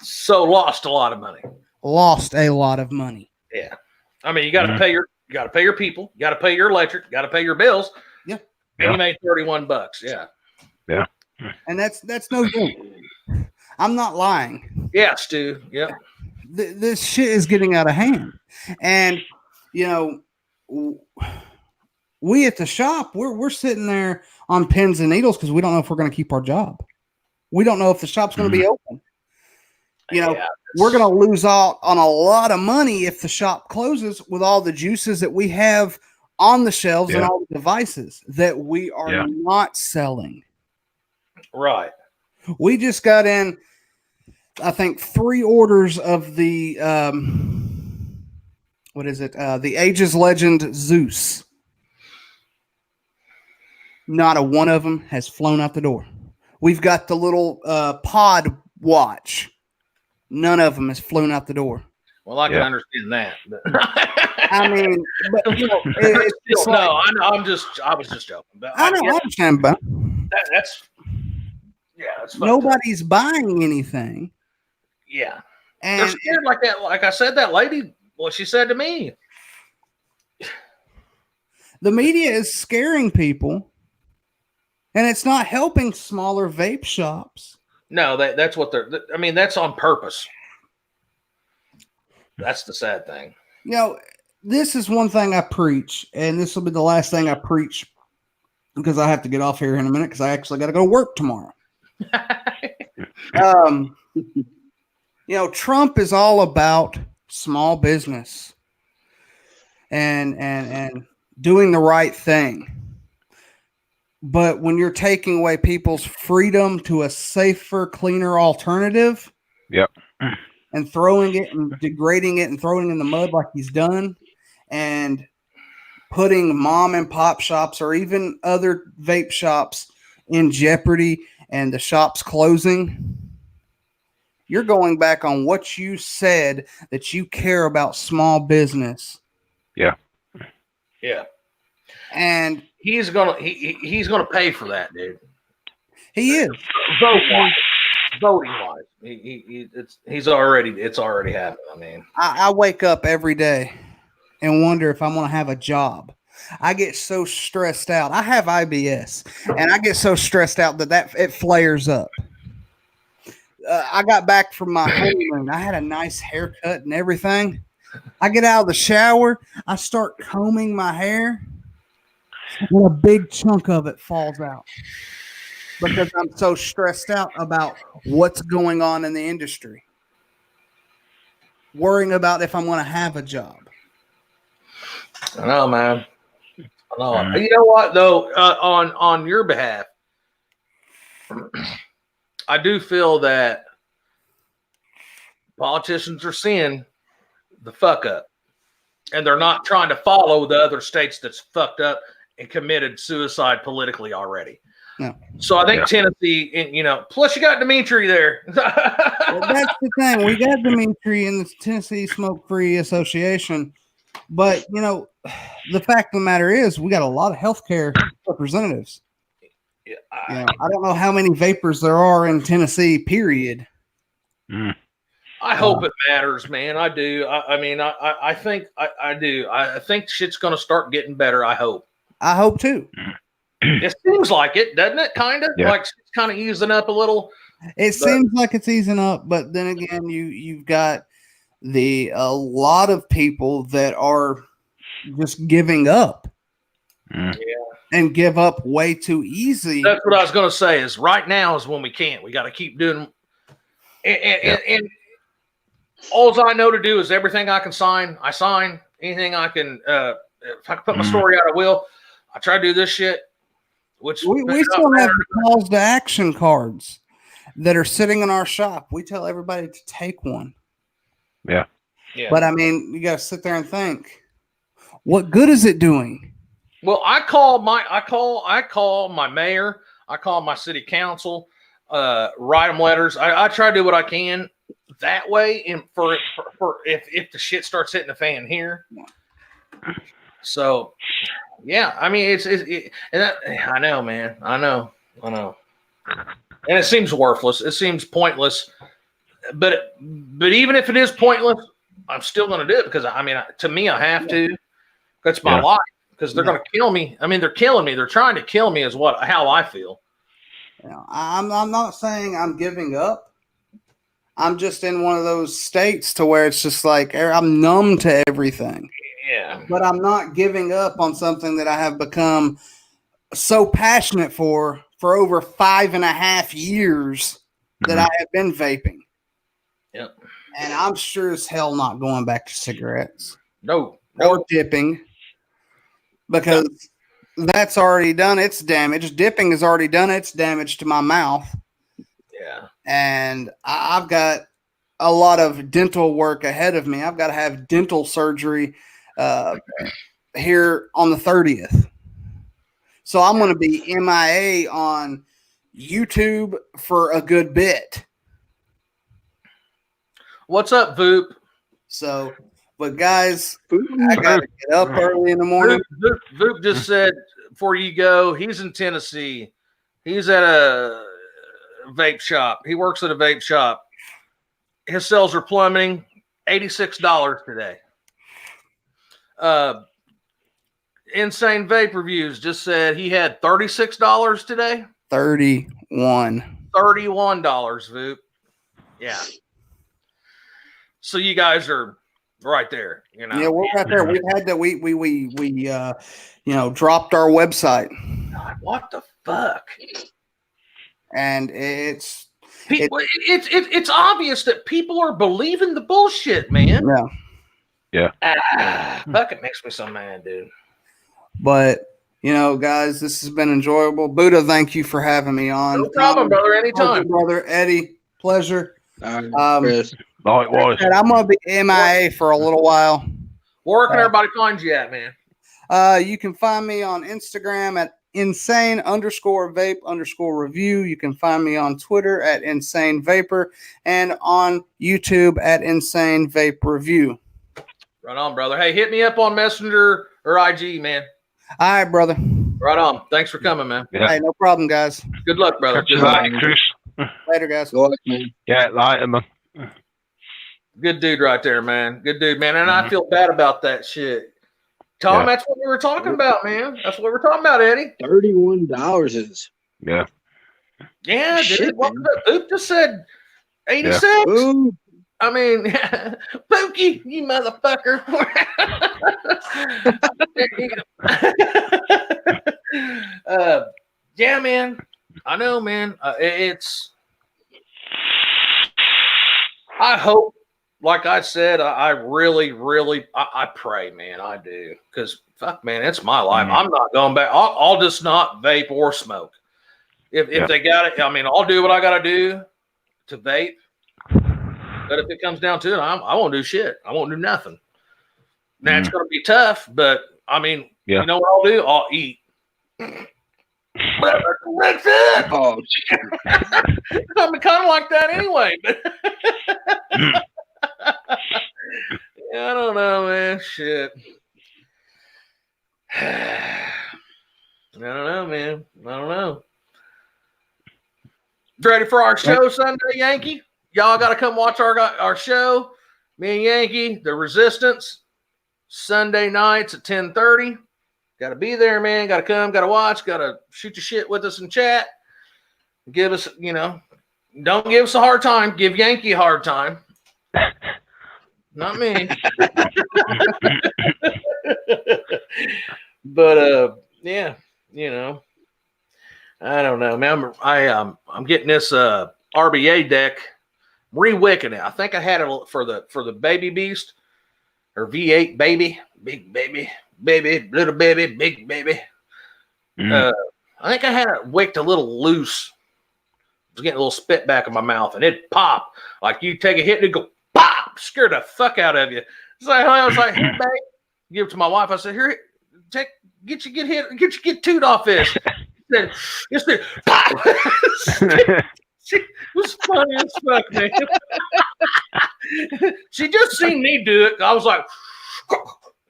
So lost a lot of money. Lost a lot of money. Yeah. I mean, you got to pay You got to pay your people. You got to pay your electric. You got to pay your bills. Yeah. And you made $31. Yeah. Yeah. And that's no joke. I'm not lying. Yeah, Stu. Yep. This shit is getting out of hand. And, we at the shop, we're sitting there on pins and needles because we don't know if we're going to keep our job. We don't know if the shop's going to be open. We're going to lose out on a lot of money if the shop closes with all the juices that we have on the shelves and all the devices that we are not selling. Right. We just got in, I think, 3 orders of the, the Ages Legend Zeus. Not a one of them has flown out the door. We've got the little pod watch. None of them has flown out the door. Well, I can understand that. But. I mean, but it's no, I was just joking. But I understand, but that's nobody's buying anything. Yeah, and they're scared like that. Like I said, that lady, what she said to me. The media is scaring people, and it's not helping smaller vape shops. No, that's what they're. I mean, that's on purpose. That's the sad thing. This is one thing I preach, and this will be the last thing I preach because I have to get off here in a minute because I actually got to go to work tomorrow. Trump is all about small business and doing the right thing. But when you're taking away people's freedom to a safer, cleaner alternative, and throwing it and degrading it and throwing it in the mud like he's done, and putting mom and pop shops or even other vape shops in jeopardy and the shops closing, you're going back on what you said that you care about small business. Yeah. And he's gonna pay for that, dude. He is. Voting wise, it's already happened. I mean, I wake up every day and wonder if I'm gonna have a job. I get so stressed out. I have IBS, and I get so stressed out that it flares up. I got back from my honeymoon. I had a nice haircut and everything. I get out of the shower. I start combing my hair, and a big chunk of it falls out because I'm so stressed out about what's going on in the industry, worrying about if I'm going to have a job. I know, man. I know. You know what, though? On your behalf, I do feel that politicians are seeing the fuck up, and they're not trying to follow the other states that's fucked up and committed suicide politically already. No. So I think Tennessee, plus you got Dimitri there. Well, that's the thing. We got Dimitri in the Tennessee Smoke-Free Association. But, the fact of the matter is we got a lot of healthcare representatives. I don't know how many vapors there are in Tennessee, period. I hope it matters, man. I do. I think I do. I think shit's going to start getting better. I hope. I hope too. It seems like it, doesn't it? Kind of like it's kind of easing up a little. It seems like it's easing up, but then again, you've got a lot of people that are just giving up. And give up way too easy. That's what I was going to say. Is right now is when we can't. We got to keep doing. And all I know to do is everything I can sign. I sign anything I can. If I can put my story out, I will. I try to do this shit. Which we still have the calls to action cards that are sitting in our shop. We tell everybody to take one. Yeah. But I mean, you got to sit there and think, what good is it doing? Well, I call my mayor. I call my city council. Write them letters. I try to do what I can that way. And for if the shit starts hitting the fan here. So, yeah, I mean, I know, man. I know. And it seems worthless. It seems pointless. But even if it is pointless, I'm still going to do it because to me, I have to. That's my life because they're going to kill me. I mean, they're killing me. They're trying to kill me is how I feel. I'm not saying I'm giving up. I'm just in one of those states to where it's just like I'm numb to everything. Yeah. But I'm not giving up on something that I have become so passionate for over 5.5 years that I have been vaping. Yep. And I'm sure as hell not going back to cigarettes. No. Or dipping. Because that's already done its damage. Dipping has already done its damage to my mouth. Yeah. And I've got a lot of dental work ahead of me. I've got to have dental surgery here on the 30th. So I'm going to be MIA on YouTube for a good bit. What's up, Voop? So, but guys, I got to get up early in the morning. Voop just said, before you go, he's in Tennessee. He's at a vape shop. He works at a vape shop. His sales are plummeting. $86 today. Insane Vape Reviews just said he had $36 today. 31. $31, Voop. Yeah. So you guys are right there, you know. Yeah, we're right there. We've had to we dropped our website. God, what the fuck? And it's obvious that people are believing the bullshit, man. Yeah. Fuck, it makes me so mad, dude. But guys, this has been enjoyable. Buddha, thank you for having me on. No problem, brother. Anytime, brother. Eddie, pleasure. Chris. Likewise. I'm gonna be MIA for a little while. Where can everybody find you at, man? You can find me on Instagram at insane_vape_review. You can find me on Twitter at Insane Vapor and on YouTube at Insane Vape Review. Right on, brother. Hey, hit me up on Messenger or IG, man. All right, brother. Right on. Thanks for coming, man. Yeah. Hey, no problem, guys. Good luck, brother. Catch you later, Chris. Later, guys. Good luck, man. Yeah, later, man. Good dude right there, man. Good dude, man. And I feel bad about that shit. Tom, that's what we were talking about, man. That's what we're talking about, Eddie. $31 is. Yeah. Yeah, shit, dude. What Oop just said 86. Yeah. I mean, Pookie, you motherfucker. Yeah, man. I know, man. I hope, like I said, I really, I pray, man. I do. Because, fuck, man, it's my life. I'm not going back. I'll just not vape or smoke. If they got it, I mean, I'll do what I got to do to vape. But if it comes down to it, I won't do shit. I won't do nothing. Now, it's going to be tough, but, I mean, you know what I'll do? I'll eat. That's it. Oh, I'm kind of like that anyway. But I don't know, man. Shit. I don't know, man. I don't know. Ready for our show Sunday, Yankee? Y'all got to come watch our show. Me and Yankee, The Resistance, Sunday nights at 10:30. Got to be there, man. Got to come. Got to watch. Got to shoot your shit with us in chat. Give us, don't give us a hard time. Give Yankee a hard time. Not me. But yeah, I don't know, man. I'm getting this RBA deck, re-wicking it. I think I had it for the baby beast or V8 baby, big baby, little baby, big baby. I think I had it wicked a little loose. I was getting a little spit back in my mouth, and it pop like you take a hit and it go pop, scare the fuck out of you. So I was like, hey, babe, give it to my wife. I said, here, get toot off this. It's the pop. She was funny as fuck, man. She just seen me do it. I was like,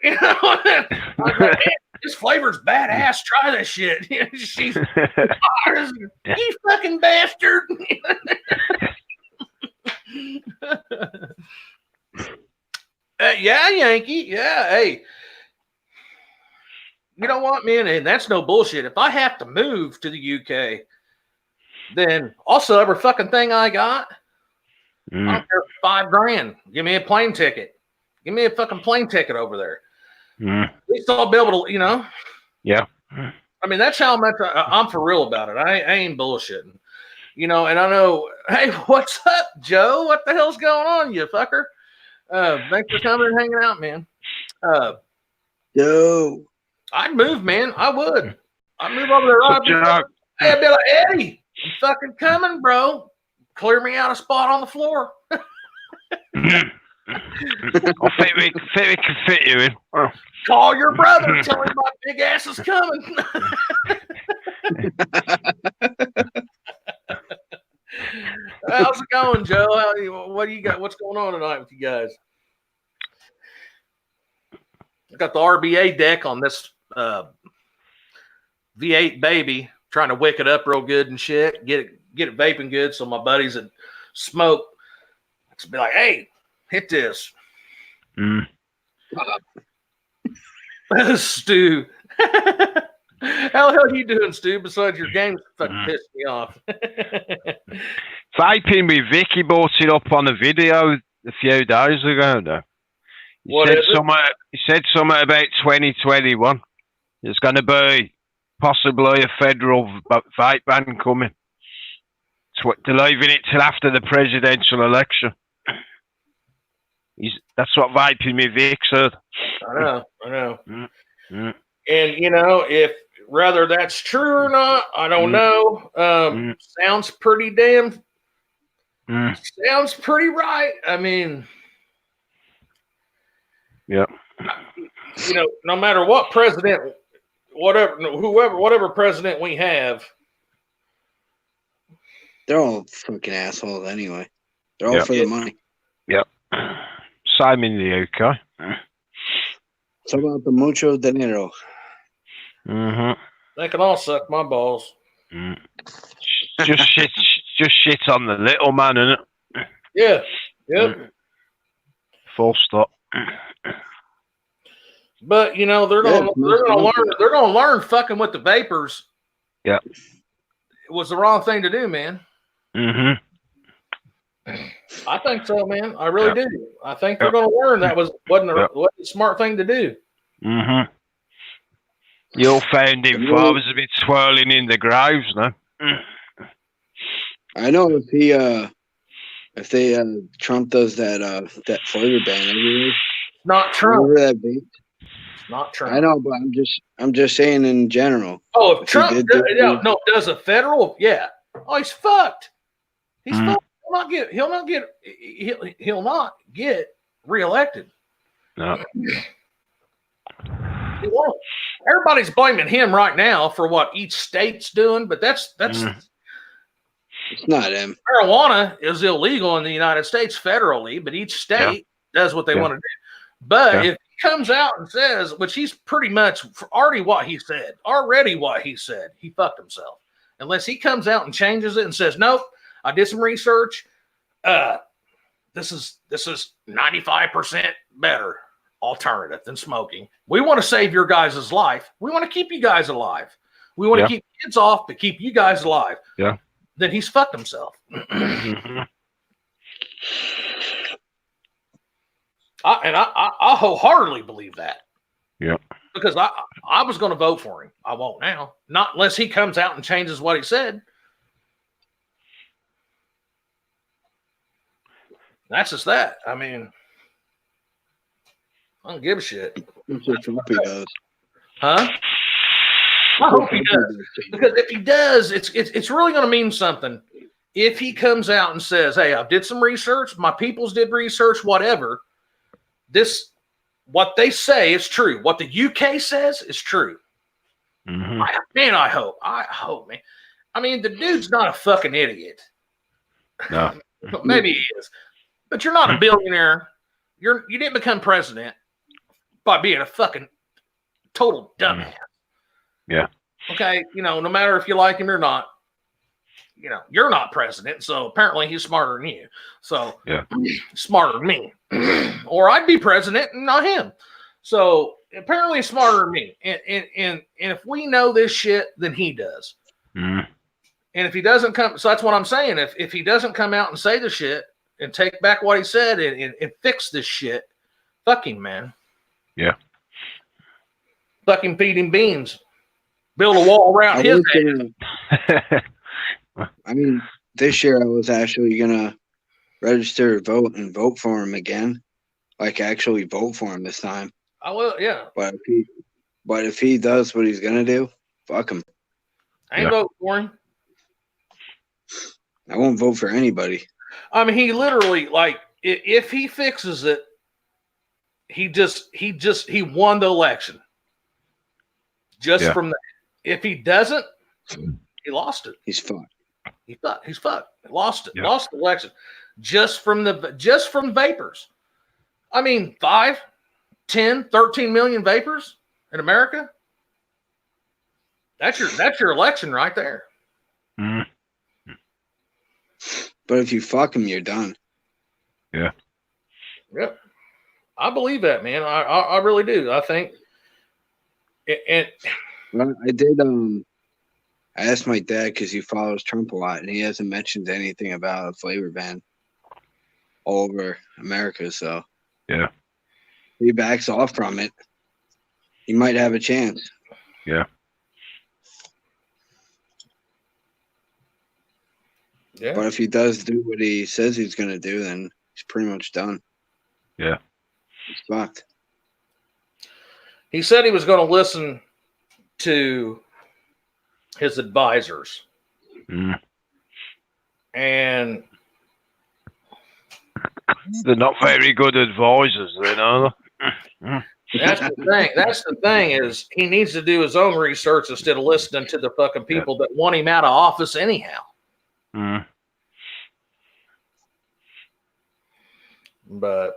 I was like, man, this flavor's badass. Try this shit. She's, you fucking bastard. Yeah, Yankee. Yeah, hey. you know what, man? And that's no bullshit. If I have to move to the UK, then I'll sell every fucking thing I got. I don't care, $5,000. Give me a plane ticket. Give me a fucking plane ticket over there. At least I'll be able to, you know. Yeah. I mean, that's how much I'm for real about it. I ain't bullshitting. You know, and I know, hey, what's up, Joe? What the hell's going on, you fucker? Thanks for coming and hanging out, man. Yo. I'd move, man. I would. I'd move over there. I'd be like, Eddie, I'm fucking coming, bro. Clear me out a spot on the floor. I think we can fit you in. Oh. Call your brother. Tell him my big ass is coming. How's it going, Joe? What do you got? What's going on tonight with you guys? I got the RBA deck on this V8 baby, trying to wick it up real good and shit. Get it vaping good, so my buddies that smoke to be like, "Hey, hit this." Stu. How the hell are you doing, Stu? Besides your game's fucking pissed me off. Vaping with Vicky brought it up on a video a few days ago. Though he said something about 2021. There's going to be possibly a federal vape ban coming. They're leaving it till after the presidential election. That's what Vaping with Vic said. I know. And you know, if whether that's true or not, I don't know. Sounds pretty damn. Sounds pretty right. I mean, yeah. You know, no matter what president, whatever president we have, they're all fucking assholes anyway. They're all for the money. Yep. Same in the UK. It's about the mucho dinero. They can all suck my balls. Just shit on the little man, innit? Yeah. Yep. Full stop. But you know they're gonna learn fucking with the vapors. Yeah. It was the wrong thing to do, man. I think so, man. I really do. I think they're going to learn that wasn't a smart thing to do. Your founding fathers have been swirling in the graves now. I know if Trump does that flavor ban everywhere. Not Trump. That vape? It's not Trump. I know, but I'm just saying in general. Oh, if Trump does a federal, oh, he's fucked. He's fucked. He'll not get reelected. No. He won't. Everybody's blaming him right now for what each state's doing, but that's it's not him. Marijuana is illegal in the United States federally, but each state does what they want to do. But if he comes out and says, which he's pretty much already what he said, he fucked himself. Unless he comes out and changes it and says, nope, I did some research. This is 95% better alternative than smoking. We want to save your guys' life. We want to keep you guys alive. We want to keep kids off, but keep you guys alive. Yeah. Then he's fucked himself. I wholeheartedly believe that. Yeah. Because I was going to vote for him. I won't now. Not unless he comes out and changes what he said. That's just that. I mean, I don't give a shit. Huh? I hope he does. Because if he does, it's really going to mean something. If he comes out and says, hey, I did some research, my peoples did research, whatever. What they say is true. What the UK says is true. I hope, man. I mean, the dude's not a fucking idiot. No. Maybe he is. But you're not a billionaire. You didn't become president by being a fucking total dumbass. Yeah. Okay, no matter if you like him or not, you're not president, so apparently he's smarter than you. So smarter than me. Or I'd be president and not him. So apparently he's smarter than me. And if we know this shit, then he does. Mm. And if he doesn't come, so that's what I'm saying. If he doesn't come out and say the shit and take back what he said and fix this shit, fuck him, man. Yeah. Fuck him, feed him beans. Build a wall around his head. I mean, this year I was actually gonna register to vote and vote for him again, like actually vote for him this time. I will, yeah. But if he does what he's gonna do, fuck him. I ain't voting for him. I won't vote for anybody. I mean, he literally, like, if he fixes it, he won the election. Just from that. If he doesn't, he lost it. He's fucked. He's fucked. Lost it. Yeah. Lost the election. Just from vapors. I mean, 5, 10, 13 million vapors in America. That's your election right there. Mm. But if you fuck him, you're done. Yeah. Yep. I believe that, man. I really do. I think. Well, I did. I asked my dad because he follows Trump a lot, and he hasn't mentioned anything about a flavor ban all over America. So yeah, he backs off from it. He might have a chance. Yeah. Yeah. But if he does do what he says he's going to do, then he's pretty much done. Yeah. He's fucked. He said he was going to listen to his advisors. Mm. And they're not very good advisors, then, are they? that's the thing. That's the thing is he needs to do his own research instead of listening to the fucking people that want him out of office anyhow. Mm. But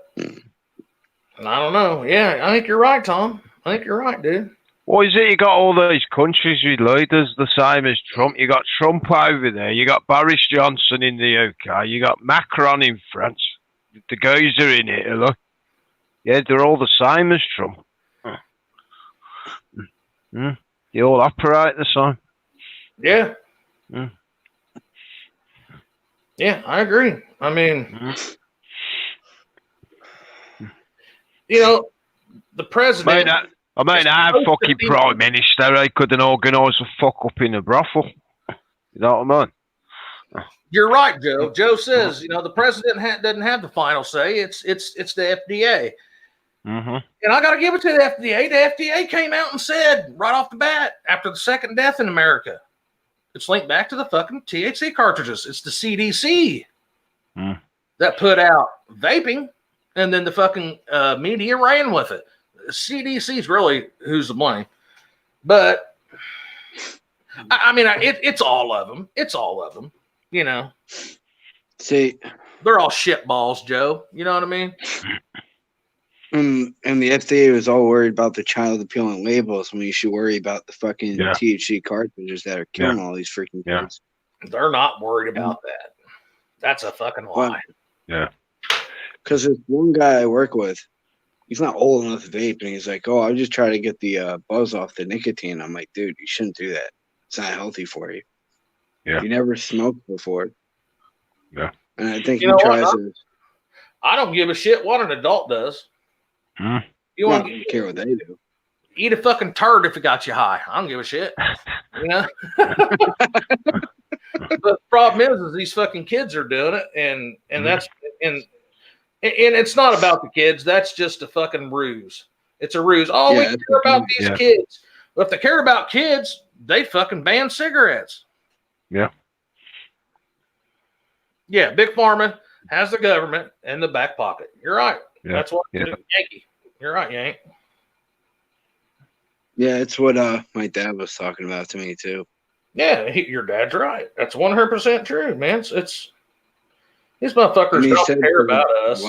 I don't know. Yeah, I think you're right, Tom. I think you're right, dude. What is it? You got all these countries with leaders the same as Trump. You got Trump over there. You got Boris Johnson in the UK. You got Macron in France. The guys are in Italy. Yeah, they're all the same as Trump. Mm. They all operate the same. Yeah. Mm. Yeah, I agree. I mean, you know, the president. I mean, our fucking prime minister, they couldn't organise a fuck up in a brothel. You know what I mean? You're right, Joe. Joe says, you know, the president doesn't have the final say. It's the FDA. Mm-hmm. And I got to give it to the FDA. The FDA came out and said right off the bat, after the second death in America, it's linked back to the fucking THC cartridges. It's the CDC that put out vaping, and then the fucking media ran with it. CDC's really who's to blame. But, I mean, it's all of them. It's all of them, you know. See, they're all shitballs, Joe. You know what I mean? And the FDA was all worried about the child appealing labels when you should worry about the fucking THC cartridges that are killing all these freaking kids. They're not worried about that. That's a fucking lie. Yeah. Because there's one guy I work with, he's not old enough to vape, and he's like, "Oh, I just try to get the buzz off the nicotine." I'm like, "Dude, you shouldn't do that. It's not healthy for you. Yeah. You never smoked before." Yeah. And I think you he know tries what? to. I don't give a shit what an adult does. You want to care what they do? Eat a fucking turd if it got you high. I don't give a shit. You know. But the problem is these fucking kids are doing it, and that's and it's not about the kids. That's just a fucking ruse. It's a ruse. Oh, we care about these kids. But if they care about kids, they fucking ban cigarettes. Yeah. Yeah, Big Pharma has the government in the back pocket. You're right. Yeah. That's what Yankee. You're right, Yank. Yeah, it's what my dad was talking about to me too. Yeah, your dad's right. That's 100% true, man. It's these motherfuckers don't care about us.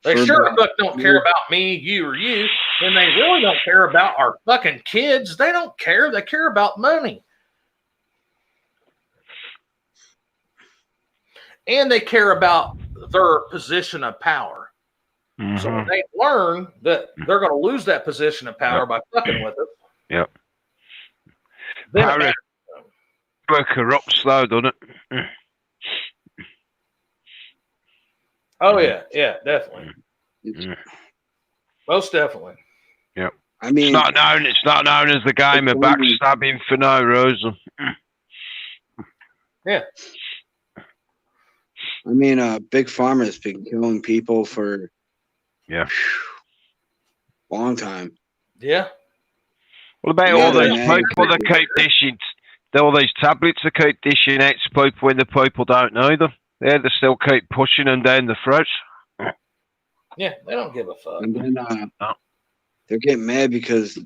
They sure the fuck don't care about me, you, or you, and they really don't care about our fucking kids. They don't care. They care about money. And they care about their position of power. Mm-hmm. So when they learn that they're going to lose that position of power by fucking with it. Yep. Then Power corrupts, though, doesn't it? Oh yeah, definitely. Most definitely. Yep. I mean, it's not known as the game of backstabbing for no reason. Yeah. I mean, Big Pharma's been killing people for a long time. Yeah. What about all these people that keep dishing, all these tablets that keep dishing out to people when the people don't know them? They still keep pushing them down the throats. Yeah, they don't give a fuck. And then they're getting mad because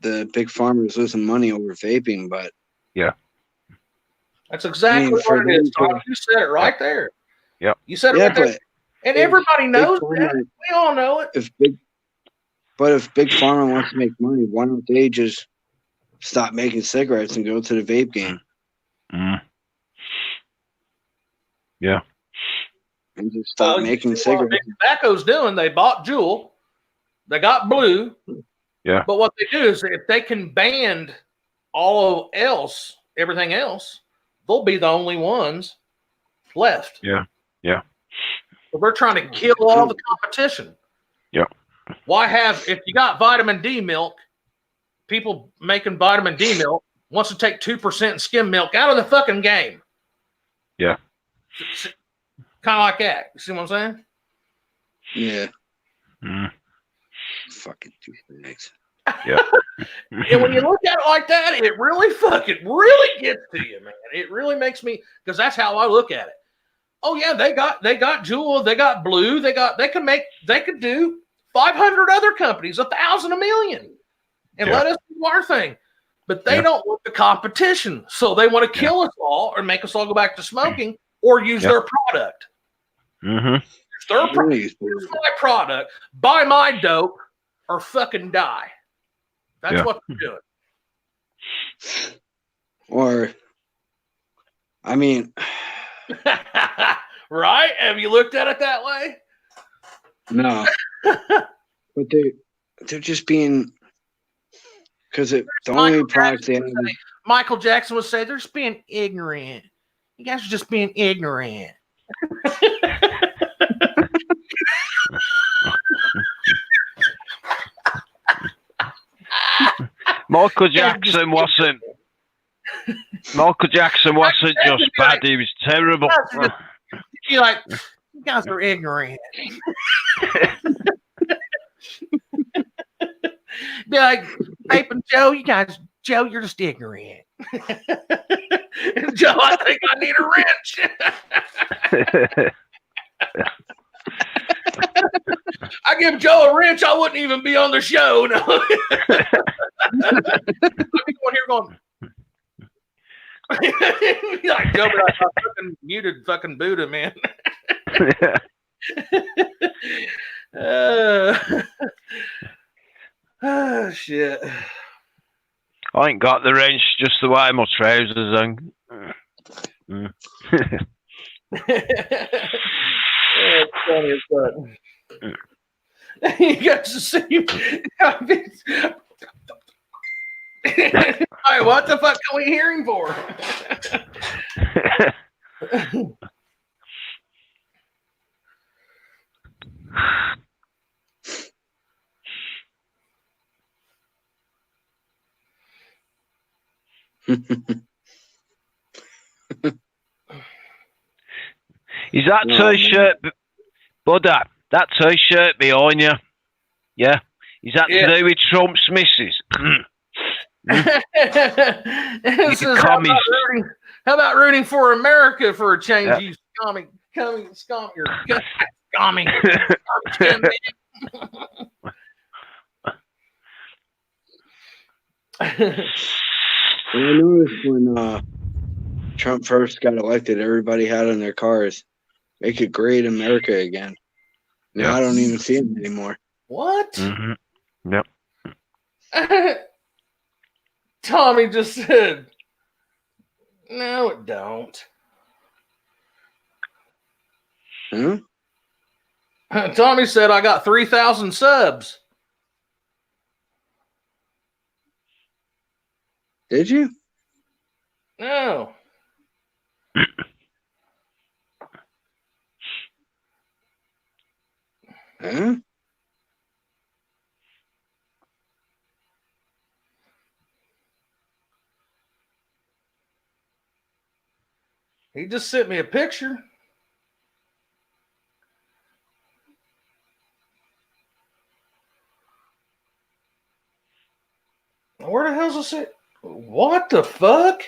the Big Pharma is losing money over vaping, but yeah. That's exactly what it is, Tom. You said it right there. Yeah. You said it right there. And everybody knows that. We all know it. If Big Pharma wants to make money, why don't they just stop making cigarettes and go to the vape game? Yeah. And just stop making cigarettes. What Big Tobacco's doing, they bought Juul, they got Blue. Yeah. But what they do is if they can ban everything else, they'll be the only ones left. Yeah. Yeah. So they're trying to kill all the competition. Yeah. If you got vitamin D milk, people making vitamin D milk wants to take 2% skim milk out of the fucking game. Yeah. Kind of like that. You see what I'm saying? Yeah. Fucking douchebags. Yeah. And when you look at it like that, it really gets to you, man. It really makes me, because that's how I look at it. Oh yeah, they got Juul, they got Blue, they could do 500 other companies, 1,000, 1,000,000, and let us do our thing. But they don't want the competition, so they want to kill us all or make us all go back to smoking or use their product. Use my product, buy my dope, or fucking die. That's what they're doing. Or, I mean, right? Have you looked at it that way? No. But they're just being, because the only product they have. Michael Jackson would say they're just being ignorant. You guys are just being ignorant. Michael Jackson wasn't just bad, he was terrible. You're like, you guys are ignorant. Be like, Ape and Joe, you're just ignorant. Joe, I think I need a wrench. I give Joe a wrench, I wouldn't even be on the show. No. I'd be going here going. Like Joe, but I fucking muted fucking Buddha, man. Oh shit. I ain't got the wrench, just the way my trousers hang. It's funny as fuck. You guys to see. All right, what the fuck are we hearing for? Is that t-shirt, Buddha? That t-shirt behind you? Yeah. Is that to do with Trump's missus? How about rooting for America for a change? You commie. I noticed when Trump first got elected, everybody had in their cars, "Make it great America again." Now I don't even see him anymore. What? Mm-hmm. Yep. Tommy just said, "No, it don't." Huh? Tommy said I got 3,000 subs. Did you? No. Huh? He just sent me a picture. Where the hell's this at? What the fuck?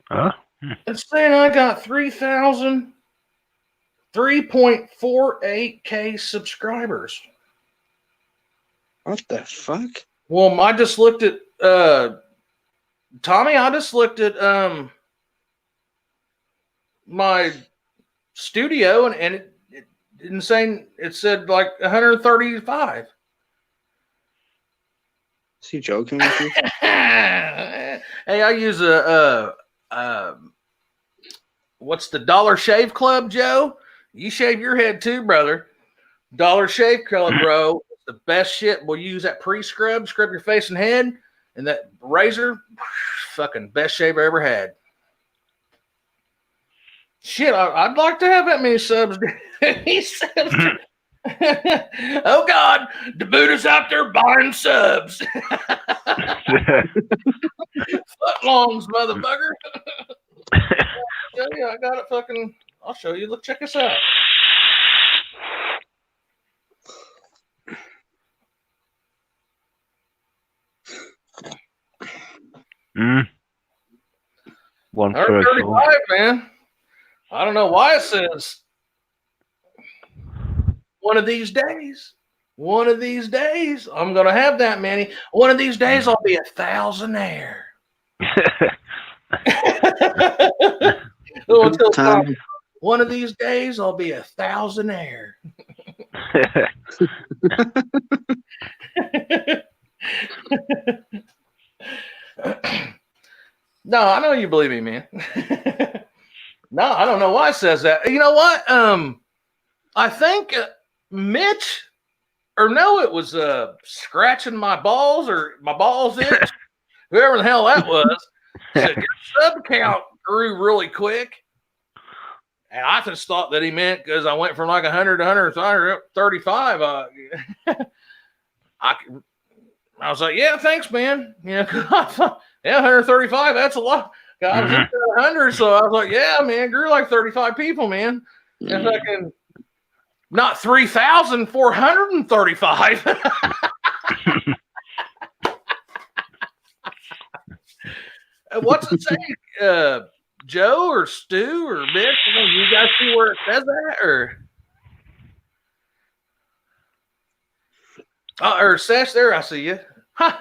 Huh? It's saying I got 3.48K subscribers. What the fuck? Well, I just looked at Tommy, I just looked at my studio and it didn't say, it said like 135. Is he joking with you? Hey, I use a what's the Dollar Shave Club, Joe? You shave your head too, brother. Dollar Shave Club, bro. The best shit. We'll use that pre-scrub, scrub your face and head, and that razor, fucking best shave I ever had. Shit, I'd like to have that many subs. He says, oh God, the Buddha's out there buying subs. Footlongs, motherfucker. I got it fucking. I'll show you. Look, check this out. Mm. 135, man. I don't know why it says one of these days. One of these days, I'm gonna have that many. One of these days, I'll be a thousandaire. One of these days, I'll be a thousandaire. No, I know you believe me, man. No, I don't know why it says that. You know what? I think Mitch, or no, it was scratching my balls or my balls itch. Whoever the hell that was. Said your sub count grew really quick. And I just thought that he meant because I went from like 100 to 135. I was like, yeah, thanks, man. Yeah, 135. That's a lot. I was at 100, so I was like, yeah, man, grew like 35 people, man. And fucking not 3,435. What's it say, Joe or Stu or Mitch? You guys see where it says that, or Sesh? There, I see you. Huh?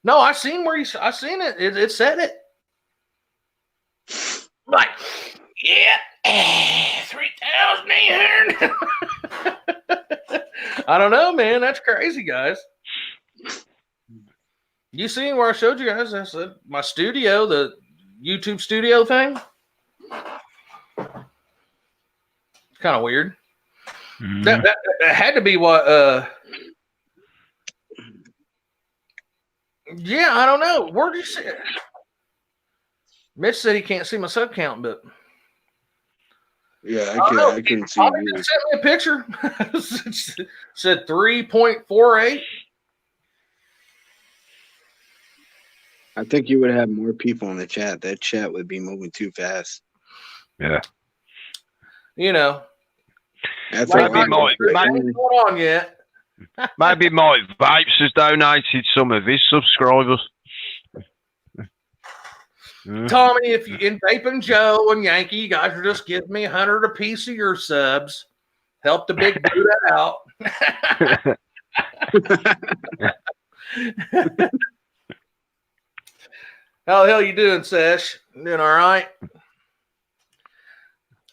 No, I seen where I seen it. It said it. Like, yeah, 3,800. I don't know, man. That's crazy, guys. You seen where I showed you guys? I said my studio, the YouTube studio thing. It's kind of weird. Mm-hmm. That had to be what. Yeah, I don't know. Where did you see it? Mitch said he can't see my sub count, but yeah, I can see. He just sent me a picture. Said 3.48. I think you would have more people in the chat. That chat would be moving too fast. Yeah. You know. That's maybe going on yet. Maybe Mike Vapes has donated some of his subscribers. Tommy, if you in Vaping Joe and Yankee, you guys are just giving me 100 a piece of your subs. Help the big Buddha out. How the hell you doing, Sesh? Doing all right?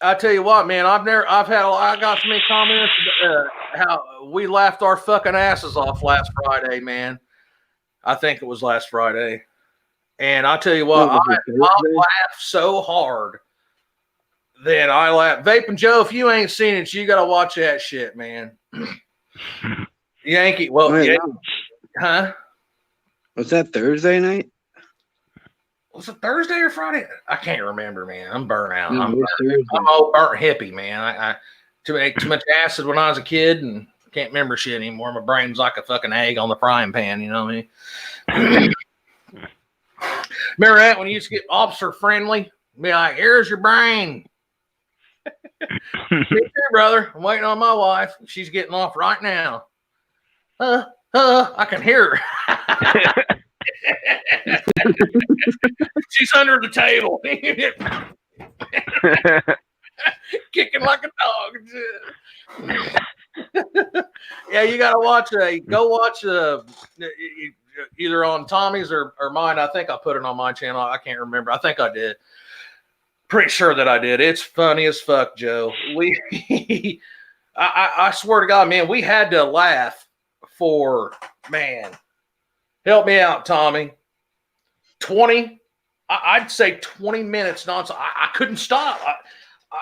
I tell you what, man, I got so many comments how we laughed our fucking asses off last Friday, man. I think it was last Friday. And I tell you what, I laughed so hard. then I laugh. Vaping Joe, if you ain't seen it, you got to watch that shit, man. Yankee. Well, Wait, yeah. no. Huh? Was that Thursday night? Was it Thursday or Friday? I can't remember, man. I'm burnt out. No, I'm Thursday. old burnt hippie, man. I too much acid when I was a kid and can't remember shit anymore. My brain's like a fucking egg on the frying pan, you know what I mean? Remember that when you used to get officer friendly? Be like, here's your brain. Me too, brother. I'm waiting on my wife. She's getting off right now. I can hear her. She's under the table. Kicking like a dog. Yeah, you gotta watch go watch either on Tommy's or mine. I think I put it on my channel. I can't remember. I think I did. Pretty sure that I did. It's funny as fuck, Joe. I swear to God, man, we had to laugh for, man, help me out, Tommy. 'I'd say 20 minutes nonstop. I couldn't stop.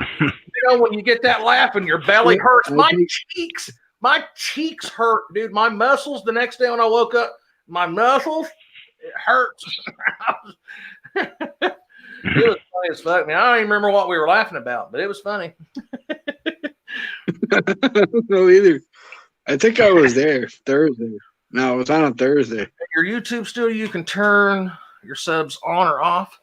You know, when you get that laugh and your belly hurts, my cheeks hurt, dude. My muscles, the next day when I woke up, my muscles, it hurts. It was funny as fuck, man. I don't even remember what we were laughing about, but it was funny. I don't know either. I think I was there Thursday. No, it was on Thursday. Your YouTube studio, you can turn your subs on or off.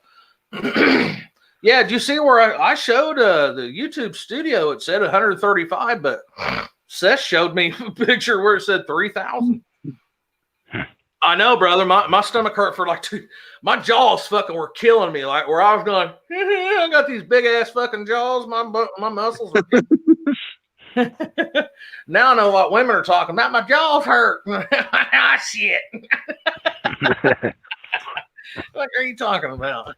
Yeah, did you see where I showed the YouTube studio? It said 135, but Seth showed me a picture where it said 3,000. I know, brother. My stomach hurt for like my jaws fucking were killing me. Like where I was going, I got these big ass fucking jaws. My muscles are now I know what women are talking about. My jaws hurt. Shit. What are you talking about?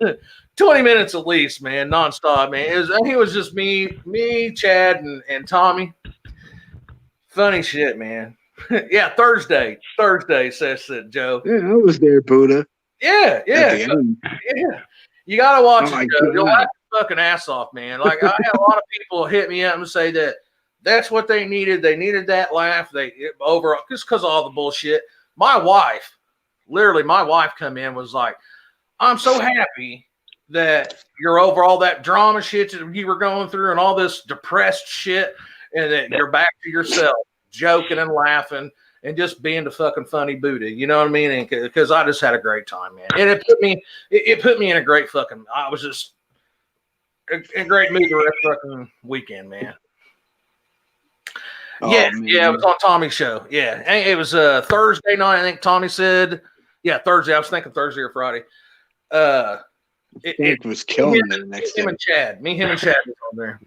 20 minutes at least, man, nonstop, man. It was just me, Chad, and Tommy. Funny shit, man. Yeah, Thursday, says Joe. Yeah, I was there, Buddha. Yeah. You gotta watch it, Joe. You'll laugh your fucking ass off, man. Like I had a lot of people hit me up and say that's what they needed. They needed that laugh. Over just because of all the bullshit. My wife come in was like, I'm so happy that you're over all that drama shit that you were going through and all this depressed shit, and that you're back to yourself, joking and laughing and just being the fucking funny Buddha. You know what I mean? And because I just had a great time, man. And it put me in a great fucking. I was just in great mood the rest of the fucking weekend, man. Oh, yeah, man. Yeah, it was on Tommy's show. Yeah, and it was Thursday night. I think Tommy said, yeah, Thursday. I was thinking Thursday or Friday. It was killing me the next day. Me, him, and Chad was on there.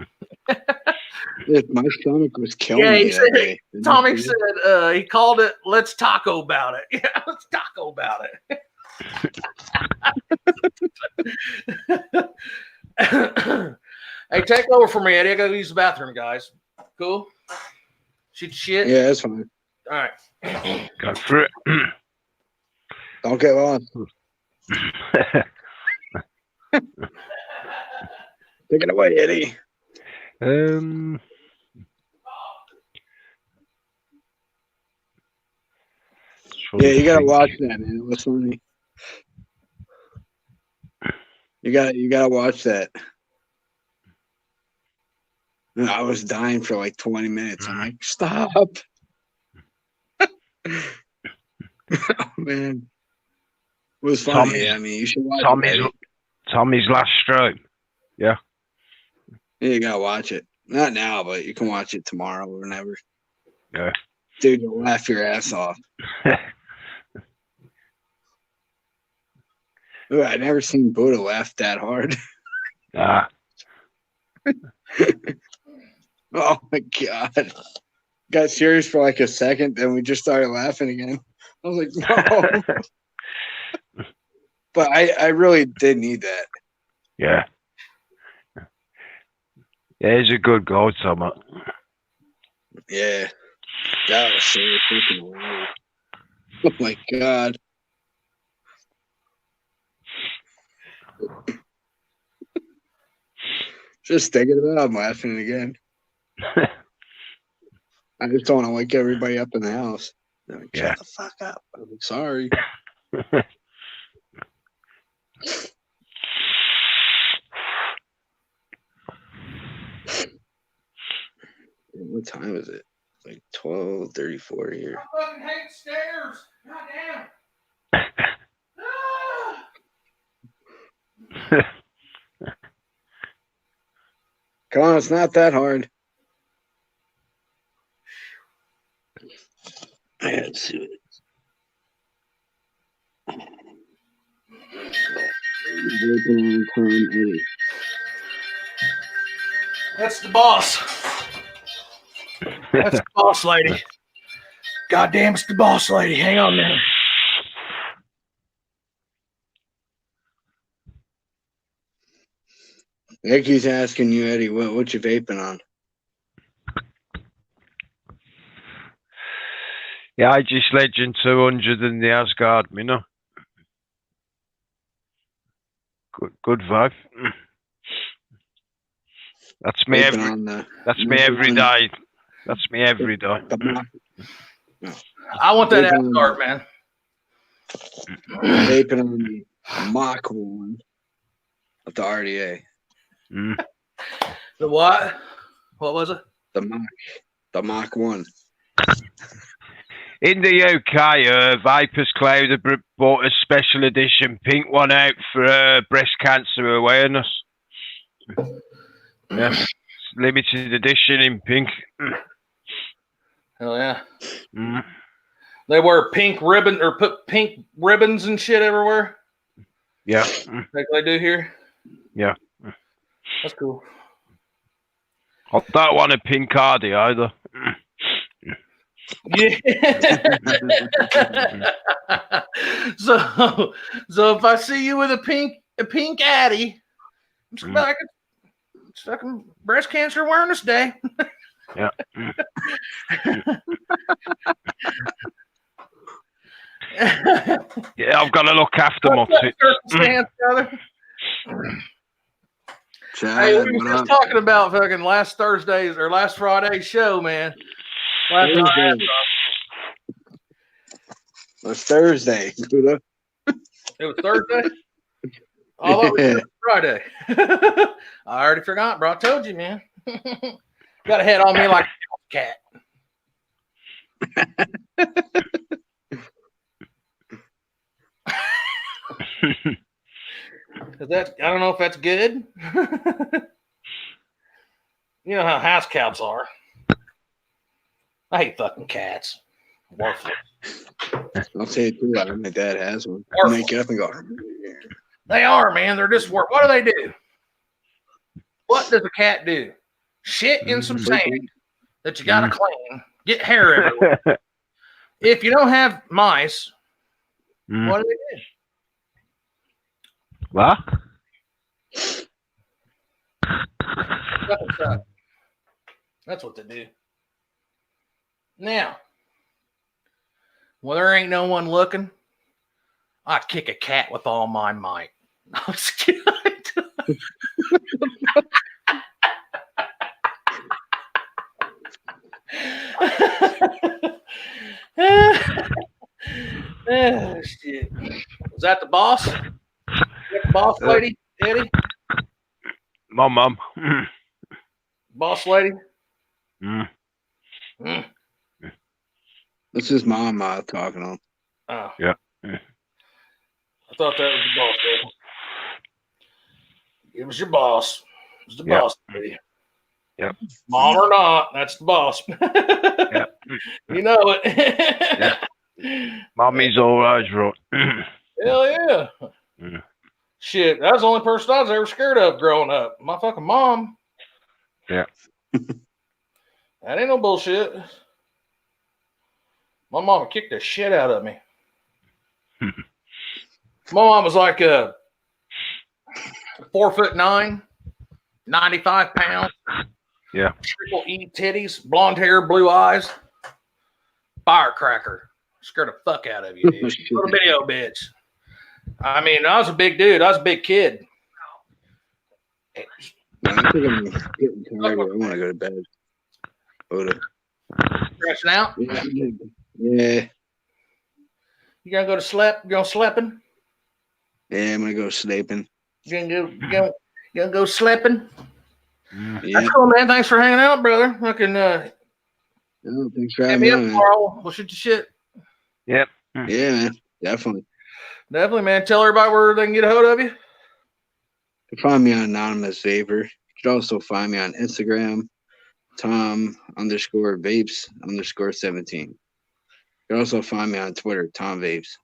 My stomach was killing me that day. Tommy said he called it "Let's Taco About It." Yeah, let's taco about it. Hey, take over for me, Eddie. I gotta use the bathroom, guys. Cool. Shit. Yeah, that's fine. All right. Go for it. Don't get lost. Take it away, Eddie. Yeah, you gotta watch that, man. It was funny. You gotta watch that. I was dying for like 20 minutes. I'm like, stop. Oh, man. It was funny. I mean, you should watch it. Tommy's last stroke. Yeah. Yeah, you gotta watch it. Not now, but you can watch it tomorrow or whenever. Yeah. Dude, you'll laugh your ass off. Ooh, I never seen Buddha laugh that hard. Oh my god. Got serious for like a second, then we just started laughing again. I was like, no. But I really did need that. Yeah. Yeah, he's a good guy, Tommy. Yeah. That was so freaking weird. Oh my god. Just thinking about it, I'm laughing again. I just don't want to wake everybody up in the house. Like, shut the fuck up. I'm sorry. What time is it? It's like 12:34 here. I fucking hate stairs. God damn. Come on, it's not that hard. I gotta see it. That's the boss. That's the boss lady. God damn, it's the boss lady. Hang on now. Nicky's asking you, Eddie, what you vaping on? Yeah, I just Legend 200 and the Asgard Minnow. Good vibe. That's me every day. That's me every day. I want that Asgard, man. Vaping on the Mach 1 of the RDA. The what? What was it? The Mach 1. In the UK, Vapes Cloud have bought a special edition pink one out for breast cancer awareness. Yeah, limited edition in pink. Hell yeah. They wear pink ribbon or put pink ribbons and shit everywhere. Yeah. Like they do here. Yeah. That's cool. I don't want a pink hardy either. Yeah. So if I see you with a pink Addy, I'm just like, it's fucking breast cancer awareness day. Yeah. Yeah, I've got to look after my circumstance, brother. Hey, we were just talking about fucking last Thursday's or last Friday's show, man. It's Thursday. It was Thursday? Oh, it was Friday. I already forgot, bro. I told you, man. Got a head on me like a cat. I don't know if that's good. You know how house cats are. I hate fucking cats. Worthless. I'll say it too. My dad has one. Make it up and go. They are, man. They're just work. What do they do? What does a cat do? Shit in some sand that you gotta clean. Get hair everywhere. If you don't have mice, what do they do? What? That's what they do. Now, when there ain't no one looking, I kick a cat with all my might. I'm just kidding. Oh, shit. Was that the boss? The boss lady, Eddie? My mum. Boss lady? This is mom talking on. Oh. Yeah. I thought that was the boss lady. It was your boss. It was the boss lady. Yep. Mom or not, that's the boss. Yep. You know it. Yep. Mommy's always right. Hell yeah. Shit, that was the only person I was ever scared of growing up. My fucking mom. Yeah. That ain't no bullshit. My mama kicked the shit out of me. My mom was like 4'9", 95 pounds. Yeah. Triple E titties, blonde hair, blue eyes. Firecracker. Scared the fuck out of you, dude. Little video bitch. I mean, I was a big dude. I was a big kid. I think I'm getting tired. I want to go to bed. Stretching out? Yeah. You gonna go to sleep? You gonna sleeping? Yeah, I'm gonna go sleeping. You gonna go sleeping? Yeah. That's cool, man. Thanks for hanging out, brother. Fucking thanks for hit having me me up on, man. tomorrow. We'll shoot the shit. Yep. Yeah, man. Definitely. Definitely, man. Tell everybody where they can get a hold of you. You can find me on Anonymous Vapor. You can also find me on Instagram, Tom_Vapes_17. You can also find me on Twitter, Tom Vapes.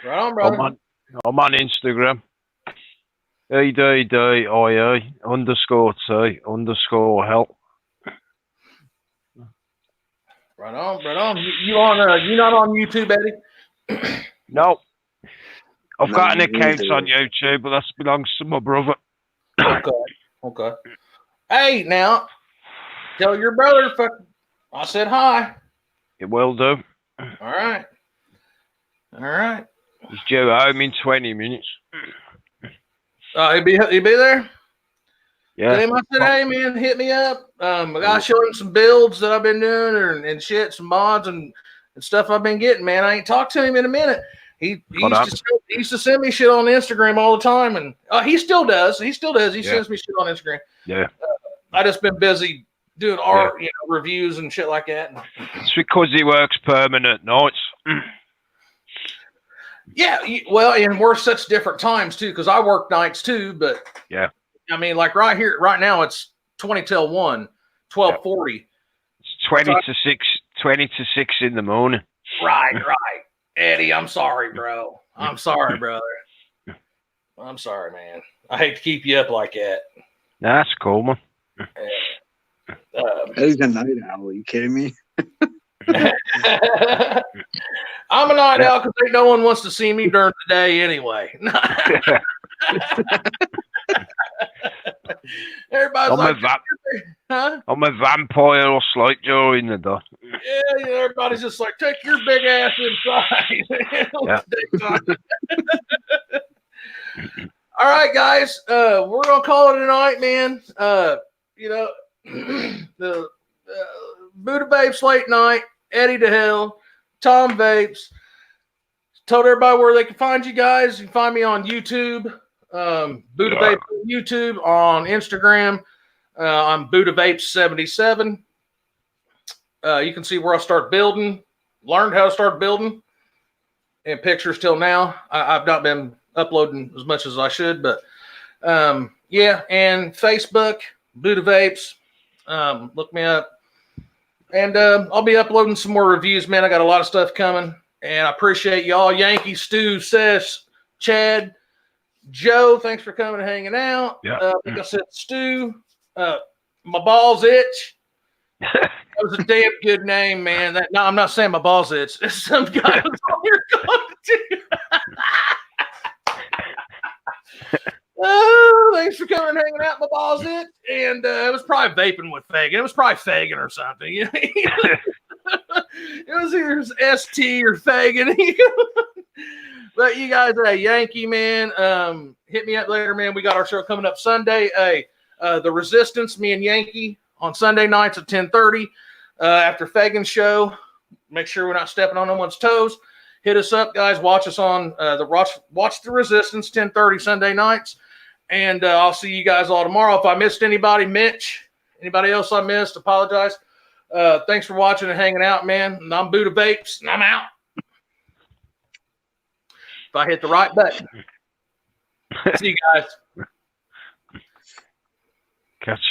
Right on, brother. I'm on Instagram. EDDIA_T_help. Right on, right on. You not on YouTube, Eddie? No. I've got an No, account on YouTube, but that belongs to my brother. Okay. Hey, now, tell your brother I said hi. It will do. All right. He's due home in 20 minutes. He'll be there? Yeah. Tell him I said, hey, man, hit me up. I got to show him some builds that I've been doing and shit, some mods and stuff I've been getting, man. I ain't talked to him in a minute. He used to send me shit on Instagram all the time, and he still does. He sends me shit on Instagram. Yeah. I just been busy doing art, reviews and shit like that. It's because he works permanent nights. Yeah, well, and we're such different times too, because I work nights too. But yeah, I mean, like right now, it's 20 till 1, 12:40. It's 20 to 6 in the morning. Right. Eddie, I'm sorry, bro. I'm sorry, brother. I'm sorry, man. I hate to keep you up like that. That's cool, man. Eddie's a night owl. Are you kidding me? I'm a night owl because no one wants to see me during the day anyway. Everybody's I'm a vampire or sleep during the day. Yeah, everybody's just like, take your big ass inside. All right, guys. We're gonna call it a night, man. The Buddha Vapes late night, Eddie to Hell, Tom Vapes. Told everybody where they can find you guys. You can find me on YouTube, Buddha Vapes on YouTube, on Instagram. I'm Buddha Vapes 77. You can see where I start building, learned how to start building, and pictures till now. I've not been uploading as much as I should, but yeah, and Facebook, Buddha Vapes. Look me up. And I'll be uploading some more reviews, man. I got a lot of stuff coming, and I appreciate y'all. Yankee, Stu, Sess, Chad, Joe, thanks for coming and hanging out. Yeah. Like I said, Stu, my balls itch. That was a damn good name, man. No, I'm not saying my balls itch. Some guy was on here going to. Oh, thanks for coming and hanging out, my balls itch. And it was probably vaping with Fagan. It was probably Fagan or something. It was either ST or Fagan. But you guys, Yankee, man, hit me up later, man. We got our show coming up Sunday. The Resistance, me and Yankee on Sunday nights at 10:30 after Fagan's show. Make sure we're not stepping on anyone's toes. Hit us up, guys. Watch us on watch the Resistance 10:30 Sunday nights. And I'll see you guys all tomorrow. If I missed anybody, Mitch, anybody else I missed, apologize. Thanks for watching and hanging out, man. And I'm Buddha Vapes, and I'm out. If I hit the right button. See you guys. Catch you.